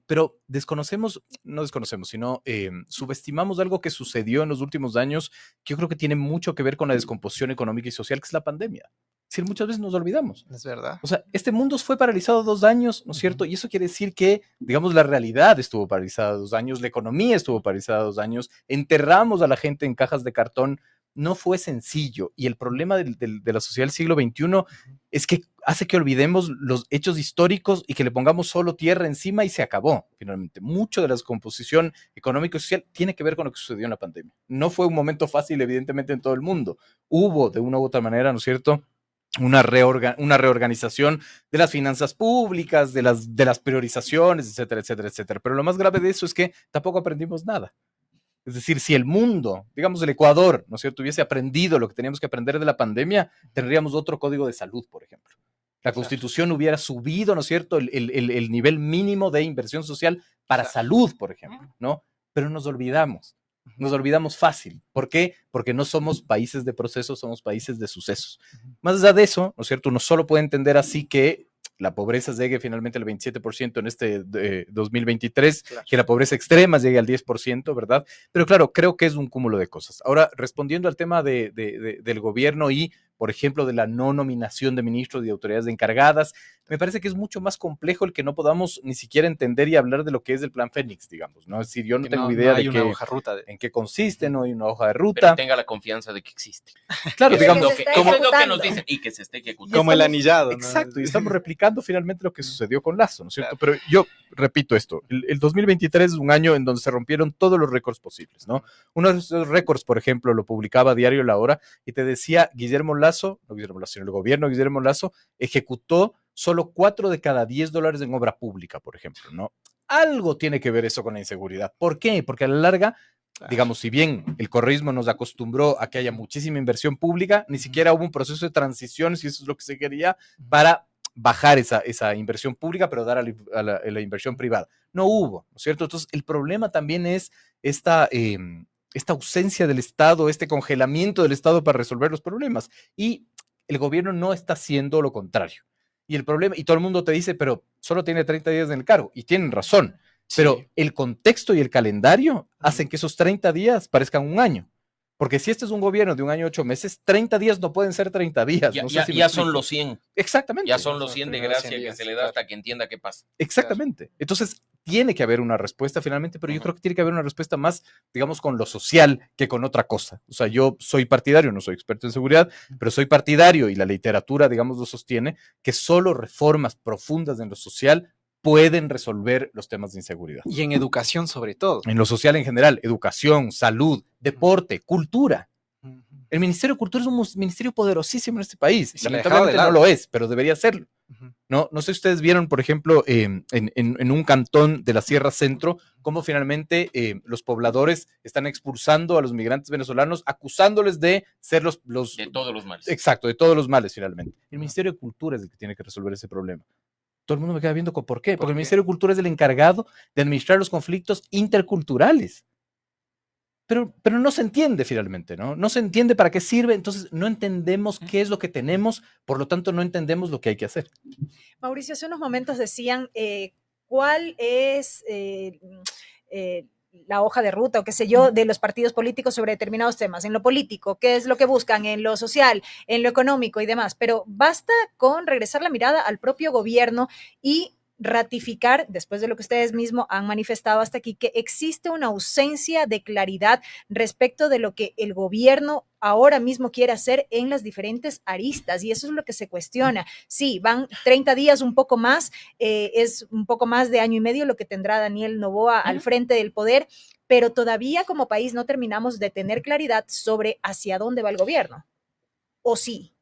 C: Pero no desconocemos, sino subestimamos algo que sucedió en los últimos años que yo creo que tiene mucho que ver con la descomposición económica y social, que es la pandemia. Es Si muchas veces nos olvidamos.
D: Es verdad.
C: O sea, este mundo fue paralizado 2 años, ¿no es cierto? Y eso quiere decir que, digamos, la realidad estuvo paralizada 2 años, la economía estuvo paralizada 2 años, enterramos a la gente en cajas de cartón. No fue sencillo. Y el problema de la sociedad del siglo XXI es que hace que olvidemos los hechos históricos y que le pongamos solo tierra encima y se acabó, finalmente. Mucho de la descomposición económica y social tiene que ver con lo que sucedió en la pandemia. No fue un momento fácil, evidentemente, en todo el mundo. Hubo, de una u otra manera, ¿no es cierto?, una reorganización de las finanzas públicas, de las priorizaciones, etcétera, etcétera, etcétera. Pero lo más grave de eso es que tampoco aprendimos nada. Es decir, si el mundo, digamos el Ecuador, ¿no es cierto?, hubiese aprendido lo que teníamos que aprender de la pandemia, tendríamos otro código de salud, por ejemplo. La Constitución hubiera subido, ¿no es cierto?, el nivel mínimo de inversión social para salud, por ejemplo, ¿no? Pero nos olvidamos fácil. ¿Por qué? Porque no somos países de procesos, somos países de sucesos. Más allá de eso, ¿no es cierto?, uno solo puede entender así que la pobreza llegue finalmente al 27% en este 2023, claro, que la pobreza extrema llegue al 10%, ¿verdad? Pero claro, creo que es un cúmulo de cosas. Ahora, respondiendo al tema del gobierno y, por ejemplo, de la no nominación de ministros y autoridades encargadas, me parece que es mucho más complejo el que no podamos ni siquiera entender y hablar de lo que es el plan Fénix, digamos, ¿no? Es decir, yo no tengo idea de en qué consiste, no hay una hoja de ruta.
B: Pero tenga la confianza de que existe.
C: Claro, digamos,
B: como es lo que nos dicen y que se esté ejecutando.
D: Como el anillado, ¿no?
C: Exacto, y estamos replicando finalmente lo que sucedió con Lazo, ¿no es cierto? Claro. Pero yo repito esto, el 2023 es un año en donde se rompieron todos los récords posibles, ¿no? Uno de esos récords, por ejemplo, lo publicaba Diario La Hora y te decía Guillermo Lazo, sino el gobierno de Guillermo Lazo ejecutó solo 4 de cada 10 dólares en obra pública, por ejemplo, ¿no? Algo tiene que ver eso con la inseguridad. ¿Por qué? Porque a la larga, digamos, si bien el correísmo nos acostumbró a que haya muchísima inversión pública, ni siquiera hubo un proceso de transición, si eso es lo que se quería, para bajar esa inversión pública, pero dar a la inversión privada. No hubo, ¿no es cierto? Entonces, el problema también es esta ausencia del Estado, este congelamiento del Estado para resolver los problemas. Y el gobierno no está haciendo lo contrario. Y el problema, y todo el mundo te dice, pero solo tiene 30 días en el cargo, y tienen razón. Pero sí, el contexto y el calendario hacen que esos 30 días parezcan un año. Porque si este es un gobierno de 1 año 8 meses, 30 días no pueden ser 30 días. No sé si
B: ya son los 100.
C: Exactamente.
B: Ya son los 100 de gracia que se le da hasta que entienda qué pasa.
C: Exactamente. Entonces, tiene que haber una respuesta finalmente, pero yo creo que tiene que haber una respuesta más, digamos, con lo social que con otra cosa. O sea, yo soy partidario, no soy experto en seguridad, pero soy partidario y la literatura, digamos, lo sostiene, que solo reformas profundas en lo social pueden resolver los temas de inseguridad.
D: Y en educación sobre todo.
C: En lo social en general, educación, salud, deporte, cultura. El Ministerio de Cultura es un ministerio poderosísimo en este país. Lamentablemente no lo es, pero debería serlo. No sé si ustedes vieron, por ejemplo, en un cantón de la Sierra Centro, cómo finalmente los pobladores están expulsando a los migrantes venezolanos, acusándoles de ser los...
B: De todos los males.
C: Exacto, de todos los males finalmente. El Ministerio de Cultura es el que tiene que resolver ese problema. Todo el mundo me queda viendo por qué. Porque el Ministerio de Cultura es el encargado de administrar los conflictos interculturales. Pero no se entiende finalmente, ¿no? No se entiende para qué sirve, entonces no entendemos qué es lo que tenemos, por lo tanto no entendemos lo que hay que hacer.
A: Mauricio, hace unos momentos decían cuál es la hoja de ruta o qué sé yo de los partidos políticos sobre determinados temas. En lo político, qué es lo que buscan, en lo social, en lo económico y demás. Pero basta con regresar la mirada al propio gobierno y ratificar, después de lo que ustedes mismos han manifestado hasta aquí, que existe una ausencia de claridad respecto de lo que el gobierno ahora mismo quiere hacer en las diferentes aristas, y eso es lo que se cuestiona. Sí, van 30 días, un poco más, es un poco más de año y medio lo que tendrá Daniel Noboa al frente del poder, pero todavía como país no terminamos de tener claridad sobre hacia dónde va el gobierno, o sí.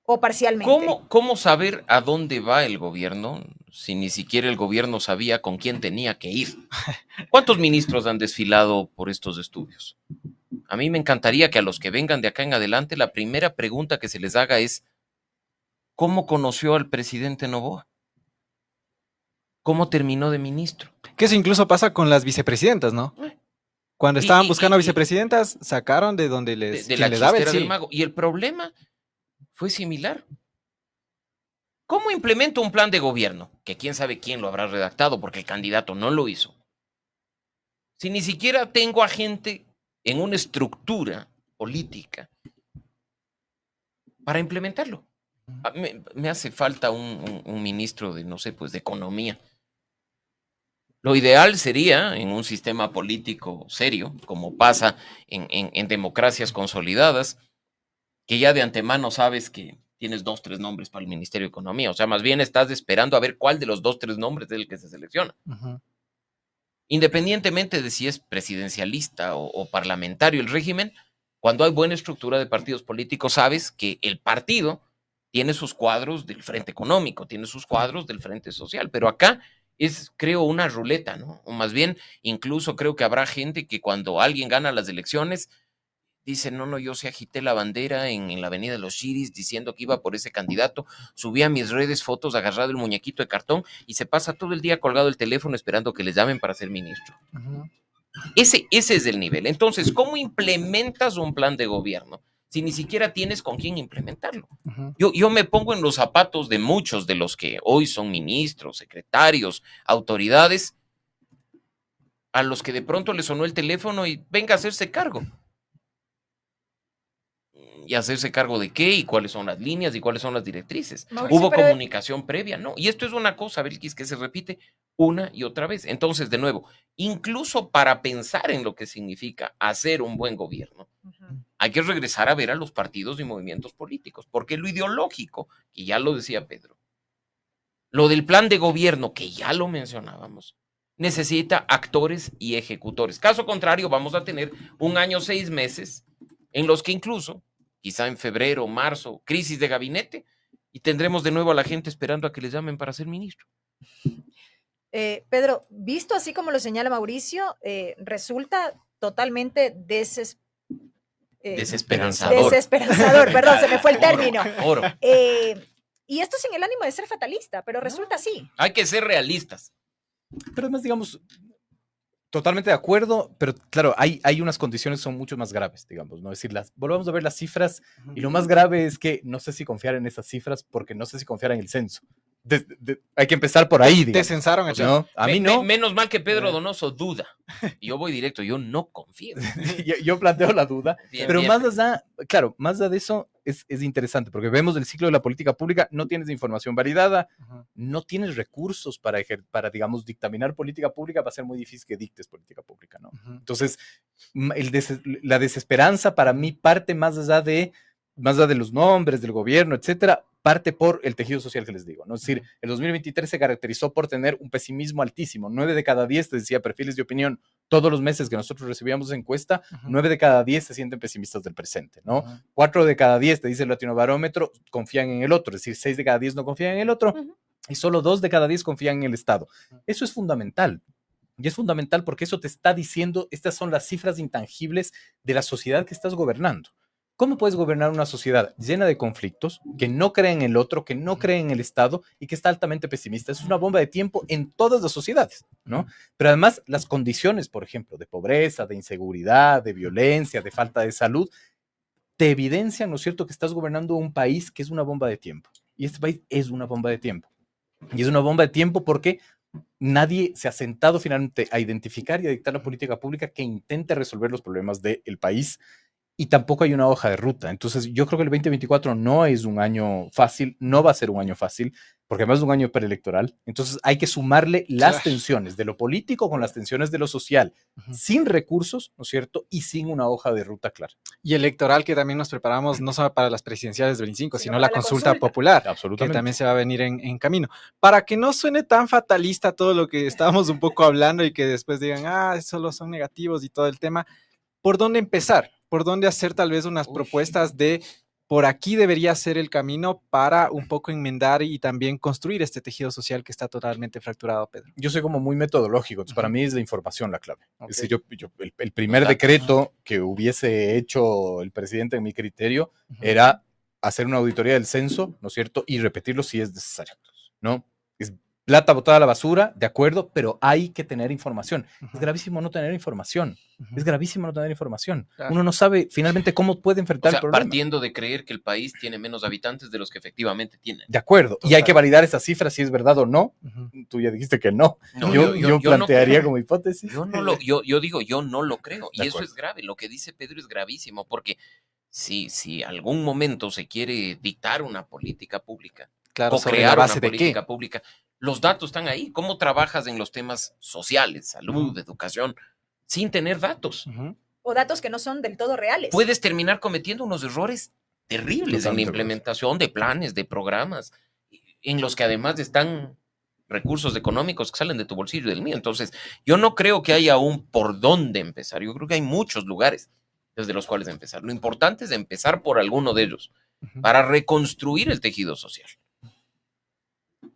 A: O parcialmente.
B: ¿Cómo saber a dónde va el gobierno si ni siquiera el gobierno sabía con quién tenía que ir? ¿Cuántos ministros han desfilado por estos estudios? A mí me encantaría que a los que vengan de acá en adelante la primera pregunta que se les haga es ¿cómo conoció al presidente Noboa? ¿Cómo terminó de ministro?
D: Que eso incluso pasa con las vicepresidentas, ¿no? Cuando estaban buscando vicepresidentas, sacaron de donde les daba el sí.
B: Del mago. Y el problema fue similar. ¿Cómo implemento un plan de gobierno? Que quién sabe quién lo habrá redactado porque el candidato no lo hizo. Si ni siquiera tengo a gente en una estructura política para implementarlo. Me hace falta un ministro de, no sé, pues de economía. Lo ideal sería, en un sistema político serio, como pasa en democracias consolidadas, que ya de antemano sabes que tienes 2, 3 nombres para el Ministerio de Economía. O sea, más bien estás esperando a ver cuál de los 2, 3 nombres es el que se selecciona. Independientemente de si es presidencialista o parlamentario el régimen, cuando hay buena estructura de partidos políticos, sabes que el partido tiene sus cuadros del frente económico, tiene sus cuadros del frente social, pero acá es, creo, una ruleta, ¿no? O más bien, incluso creo que habrá gente que cuando alguien gana las elecciones, dice, no, yo sí agité la bandera en la avenida de los Chiris diciendo que iba por ese candidato, subí a mis redes fotos agarrado el muñequito de cartón y se pasa todo el día colgado el teléfono esperando que les llamen para ser ministro. Ese es el nivel. Entonces, ¿cómo implementas un plan de gobierno si ni siquiera tienes con quién implementarlo? Yo me pongo en los zapatos de muchos de los que hoy son ministros, secretarios, autoridades, a los que de pronto les sonó el teléfono y venga a hacerse cargo. ¿Y hacerse cargo de qué? ¿Y cuáles son las líneas? ¿Y cuáles son las directrices?
A: Mauricio,
B: ¿Hubo
A: pero
B: comunicación previa? No. Y esto es una cosa, Belkis, que se repite una y otra vez. Entonces, de nuevo, incluso para pensar en lo que significa hacer un buen gobierno, hay que regresar a ver a los partidos y movimientos políticos, porque lo ideológico, y ya lo decía Pedro, lo del plan de gobierno, que ya lo mencionábamos, necesita actores y ejecutores. Caso contrario, vamos a tener 1 año, 6 meses, en los que incluso, quizá en febrero, marzo, crisis de gabinete, y tendremos de nuevo a la gente esperando a que les llamen para ser ministro.
A: Pedro, visto así como lo señala Mauricio, resulta totalmente desesperanzador, perdón, se me fue el término.
B: Oro.
A: Y esto sin el ánimo de ser fatalista, pero resulta así.
B: Hay que ser realistas.
C: Pero además, digamos, totalmente de acuerdo, pero claro, hay unas condiciones que son mucho más graves, digamos, ¿no? Es decir, volvamos a ver las cifras y lo más grave es que no sé si confiar en esas cifras porque no sé si confiar en el censo. Hay que empezar por ahí, digamos.
D: Te censaron,
C: Pues no, a mí no.
B: Menos mal que Pedro Donoso duda. Yo voy directo, yo no confío.
C: yo planteo la duda,
B: Bien,
C: pero
B: bien.
C: más allá, claro, más allá de eso es interesante porque vemos el ciclo de la política pública, no tienes información validada, no tienes recursos para, digamos, dictaminar política pública, va a ser muy difícil que dictes política pública, ¿no? Entonces, la desesperanza para mí parte más allá de los nombres del gobierno, etcétera, parte por el tejido social que les digo, ¿no? Es decir, el 2023 se caracterizó por tener un pesimismo altísimo. 9 de cada 10, te decía, perfiles de opinión, todos los meses que nosotros recibíamos esa encuesta, 9 de cada 10 se sienten pesimistas del presente, ¿no? 4 de cada 10, te dice el Latinobarómetro, confían en el otro, es decir, 6 de cada 10 no confían en el otro, y solo 2 de cada 10 confían en el Estado. Eso es fundamental. Y es fundamental porque eso te está diciendo, estas son las cifras intangibles de la sociedad que estás gobernando. ¿Cómo puedes gobernar una sociedad llena de conflictos, que no cree en el otro, que no cree en el Estado y que está altamente pesimista? Es una bomba de tiempo en todas las sociedades, ¿no? Pero además las condiciones, por ejemplo, de pobreza, de inseguridad, de violencia, de falta de salud, te evidencian, ¿no es cierto?, que estás gobernando un país que es una bomba de tiempo. Y este país es una bomba de tiempo. Y es una bomba de tiempo porque nadie se ha sentado finalmente a identificar y a dictar la política pública que intente resolver los problemas del país. Y tampoco hay una hoja de ruta. Entonces, yo creo que el 2024 no es un año fácil, no va a ser un año fácil, porque además es un año preelectoral. Entonces, hay que sumarle las tensiones de lo político con las tensiones de lo social, sin recursos, ¿no es cierto? Y sin una hoja de ruta clara.
D: Y electoral que también nos preparamos no solo para las presidenciales del 25, sino la consulta popular, que también se va a venir en camino. Para que no suene tan fatalista todo lo que estábamos un poco hablando y que después digan, solo son negativos y todo el tema, ¿por dónde empezar? ¿Por dónde hacer tal vez unas propuestas de por aquí debería ser el camino para un poco enmendar y también construir este tejido social que está totalmente fracturado, Pedro?
C: Yo soy como muy metodológico, entonces para mí es la información la clave. Es decir, el primer decreto que hubiese hecho el presidente en mi criterio era hacer una auditoría del censo, ¿no es cierto? Y repetirlo si es necesario, ¿no? Es plata botada a la basura, de acuerdo, pero hay que tener información. Es gravísimo no tener información. Es gravísimo no tener información. Claro. Uno no sabe finalmente cómo puede enfrentar el problema.
B: Partiendo de creer que el país tiene menos habitantes de los que efectivamente tienen.
C: De acuerdo. Total. Y hay que validar esas cifras si es verdad o no. Tú ya dijiste que no. Yo plantearía no como hipótesis.
B: Yo no lo creo. Y
C: de
B: eso
C: acuerdo.
B: es grave. Lo que dice Pedro es gravísimo porque si algún momento se quiere dictar una política pública
D: Claro,
B: o
D: sobre la
B: crear
D: base
B: una
D: de qué.
B: política pública, los datos están ahí. ¿Cómo trabajas en los temas sociales, salud, educación, sin tener datos?
D: Ujú.
A: O datos que no son del todo reales.
B: Puedes terminar cometiendo unos errores terribles en la
C: Totalmente
B: implementación de planes, de programas, en los que además están recursos económicos que salen de tu bolsillo y del mío. Entonces, yo no creo que haya un por dónde empezar. Yo creo que hay muchos lugares desde los cuales empezar. Lo importante es empezar por alguno de ellos
D: Ujú.
B: para reconstruir el tejido social.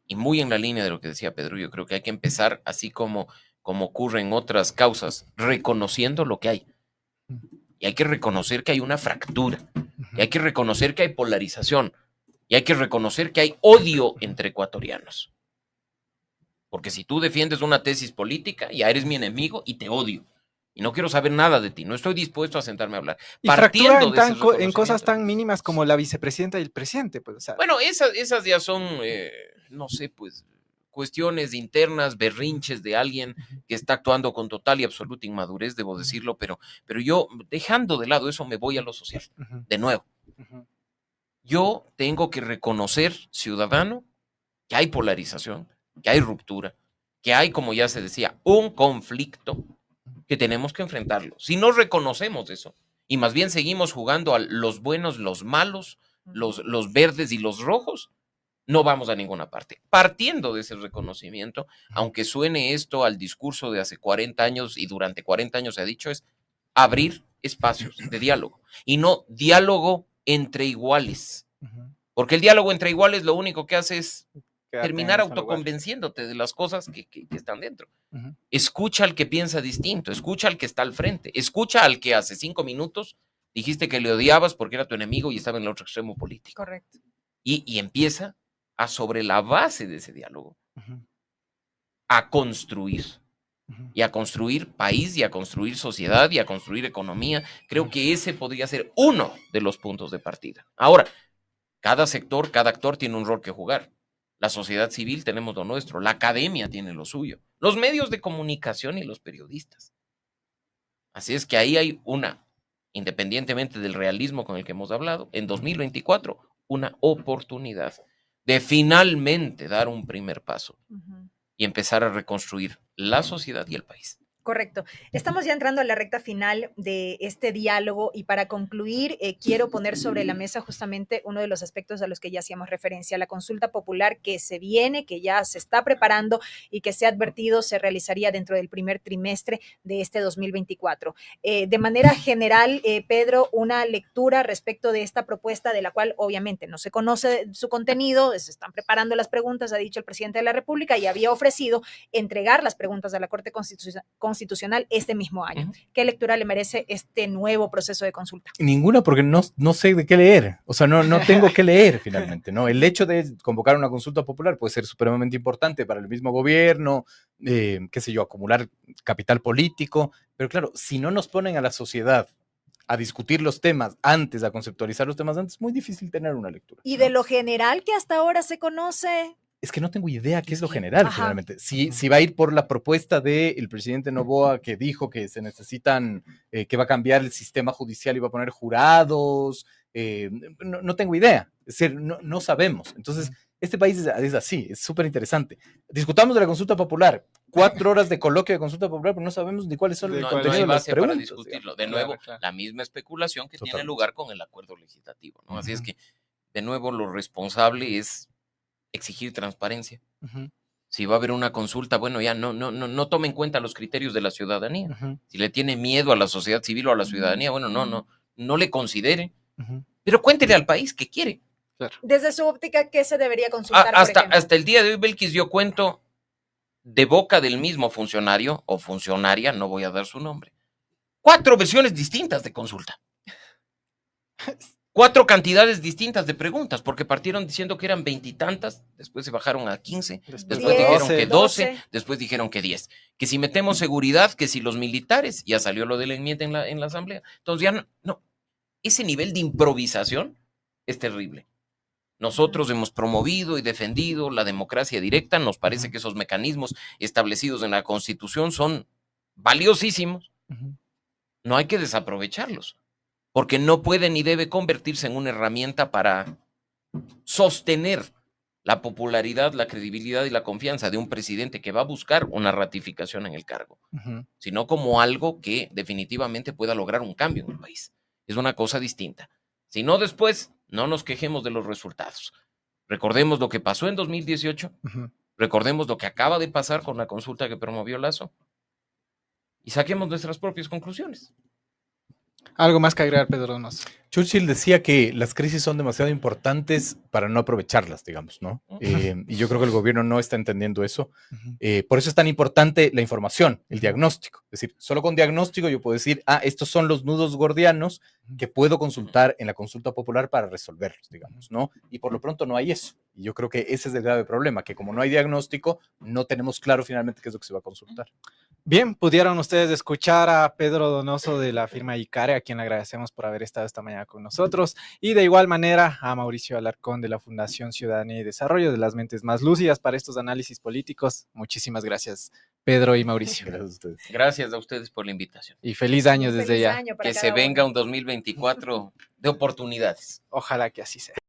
B: Y muy en la línea de lo que decía Pedro, yo creo que hay que empezar así como ocurre en otras causas, reconociendo lo que hay. Y hay que reconocer que hay una fractura. Y hay que reconocer que hay polarización. Y hay que reconocer que hay odio entre ecuatorianos. Porque si tú defiendes una tesis política, ya eres mi enemigo y te odio. Y no quiero saber nada de ti. No estoy dispuesto a sentarme a hablar.
D: Y fractura
B: Partiendo de ese
D: en cosas
B: reconocimiento.
D: tan mínimas como la vicepresidenta y el presidente, pues, o sea,
B: Bueno, esas ya son, no sé, pues, cuestiones internas, berrinches de alguien que está actuando con total y absoluta inmadurez, debo decirlo, pero yo, dejando de lado eso, me voy a lo social.
D: ujú,
B: De nuevo,
D: ujú,
B: yo tengo que reconocer, ciudadano, que hay polarización, que hay ruptura, que hay, como ya se decía, un conflicto que tenemos que enfrentarlo. Si no reconocemos eso y más bien seguimos jugando a los buenos, los malos, los verdes y los rojos, no vamos a ninguna parte. Partiendo de ese reconocimiento, aunque suene esto al discurso de hace 40 años y durante 40 años se ha dicho, es abrir espacios de diálogo y no diálogo entre iguales.
D: ujú.
B: Porque el diálogo entre iguales lo único que hace es
D: Quedarte en el
B: terminar
D: mismo lugar.
B: autoconvenciéndote de las cosas que están dentro.
D: Ujú.
B: Escucha al que piensa distinto, escucha al que está al frente, escucha al que hace 5 minutos dijiste que le odiabas porque era tu enemigo y estaba en el otro extremo político.
A: Correcto.
B: Y empieza a, sobre la base de ese diálogo,
D: Ujú,
B: a construir.
D: ujú.
B: Y a construir país y a construir sociedad y a construir economía. Creo que ese podría ser uno de los puntos de partida. Ahora, cada sector, cada actor tiene un rol que jugar. La sociedad civil tenemos lo nuestro, la academia tiene lo suyo, los medios de comunicación y los periodistas. Así es que ahí hay independientemente del realismo con el que hemos hablado, en 2024, una oportunidad de finalmente dar un primer paso
A: Ujú.
B: y empezar a reconstruir la sociedad y el país.
A: Correcto. Estamos ya entrando a la recta final de este diálogo y para concluir quiero poner sobre la mesa justamente uno de los aspectos a los que ya hacíamos referencia, la consulta popular que se viene, que ya se está preparando y que se ha advertido se realizaría dentro del primer trimestre de este 2024. De manera general, Pedro, una lectura respecto de esta propuesta de la cual obviamente no se conoce su contenido, se están preparando las preguntas, ha dicho el presidente de la República y había ofrecido entregar las preguntas a la Corte Constitucional este mismo año. ¿Qué lectura le merece este nuevo proceso de consulta?
C: Ninguna, porque no sé de qué leer. O sea, no tengo que leer finalmente, ¿no? El hecho de convocar una consulta popular puede ser supremamente importante para el mismo gobierno, qué sé yo, acumular capital político, pero claro, si no nos ponen a la sociedad a discutir los temas antes, a conceptualizar los temas antes, es muy difícil tener una lectura.
A: Y
C: ¿no?
A: de lo general que hasta ahora se conoce,
C: Es que no tengo idea qué es lo general,
A: Ajá.
C: finalmente. Si va a ir por la propuesta del presidente Noboa que dijo que se necesitan, que va a cambiar el sistema judicial y va a poner jurados, no tengo idea. Es decir, no sabemos. Entonces, este país es así, es súper interesante. Discutamos de la consulta popular. 4 horas de coloquio de consulta popular, pero no sabemos ni cuáles son
D: De
C: los
B: No,
D: cuál
B: no hay
C: contenidos de las
B: base para
C: preguntas.
B: discutirlo.
C: Digamos.
B: De
D: Claro,
B: nuevo,
D: claro.
B: la misma especulación que tiene
C: Totalmente.
B: lugar con el acuerdo legislativo, ¿no? Así es
D: Ujú.
B: que, de nuevo, lo responsable es exigir transparencia.
D: Ujú,
B: Si va a haber una consulta, bueno, ya no tome en cuenta los criterios de la ciudadanía.
D: ujú,
B: Si le tiene miedo a la sociedad civil o a la ciudadanía, bueno, no le considere,
D: ujú.
B: pero cuéntele al país qué quiere.
D: Claro.
A: desde su óptica, ¿qué se debería consultar, por
B: Hasta
A: ejemplo?
B: el día de hoy, Belkis, dio cuento de boca del mismo funcionario o funcionaria, no voy a dar su nombre, 4 versiones distintas de consulta. 4 cantidades distintas de preguntas, porque partieron diciendo que eran 20 y tantas, después se bajaron a 15, después
A: 10,
B: dijeron que 12,
A: 12.
B: después dijeron que 10. Que si metemos seguridad, que si los militares, ya salió lo de la enmienda en la asamblea. Entonces ya no, ese nivel de improvisación es terrible. Nosotros hemos promovido y defendido la democracia directa, nos parece que esos mecanismos establecidos en la Constitución son valiosísimos,
D: Ujú.
B: no hay que desaprovecharlos. porque no puede ni debe convertirse en una herramienta para sostener la popularidad, la credibilidad y la confianza de un presidente que va a buscar una ratificación en el cargo, sino como algo que definitivamente pueda lograr un cambio en el país. Es una cosa distinta. Si no, después no nos quejemos de los resultados. Recordemos lo que pasó en 2018, recordemos lo que acaba de pasar con la consulta que promovió Lasso y saquemos nuestras propias conclusiones.
D: Algo más que agregar, Pedro Donoso.
C: Churchill decía que las crisis son demasiado importantes para no aprovecharlas, digamos, ¿no? Y yo creo que el gobierno no está entendiendo eso. Por eso es tan importante la información, el diagnóstico. Es decir, solo con diagnóstico yo puedo decir, estos son los nudos gordianos que puedo consultar en la consulta popular para resolverlos, digamos, ¿no? Y por lo pronto no hay eso. Y yo creo que ese es el grave problema, que como no hay diagnóstico, no tenemos claro finalmente qué es lo que se va a consultar.
D: Bien, pudieron ustedes escuchar a Pedro Donoso de la firma Icare, a quien le agradecemos por haber estado esta mañana con nosotros, y de igual manera a Mauricio Alarcón de la Fundación Ciudadanía y Desarrollo, de las mentes más lúcidas para estos análisis políticos. Muchísimas gracias, Pedro y Mauricio.
C: Gracias a ustedes.
B: Gracias a ustedes por la invitación.
D: Y feliz año desde
A: Feliz
D: ya.
A: año para
B: Que se
A: cada
B: venga
A: uno.
B: un 2024 de oportunidades.
D: Ojalá que así sea.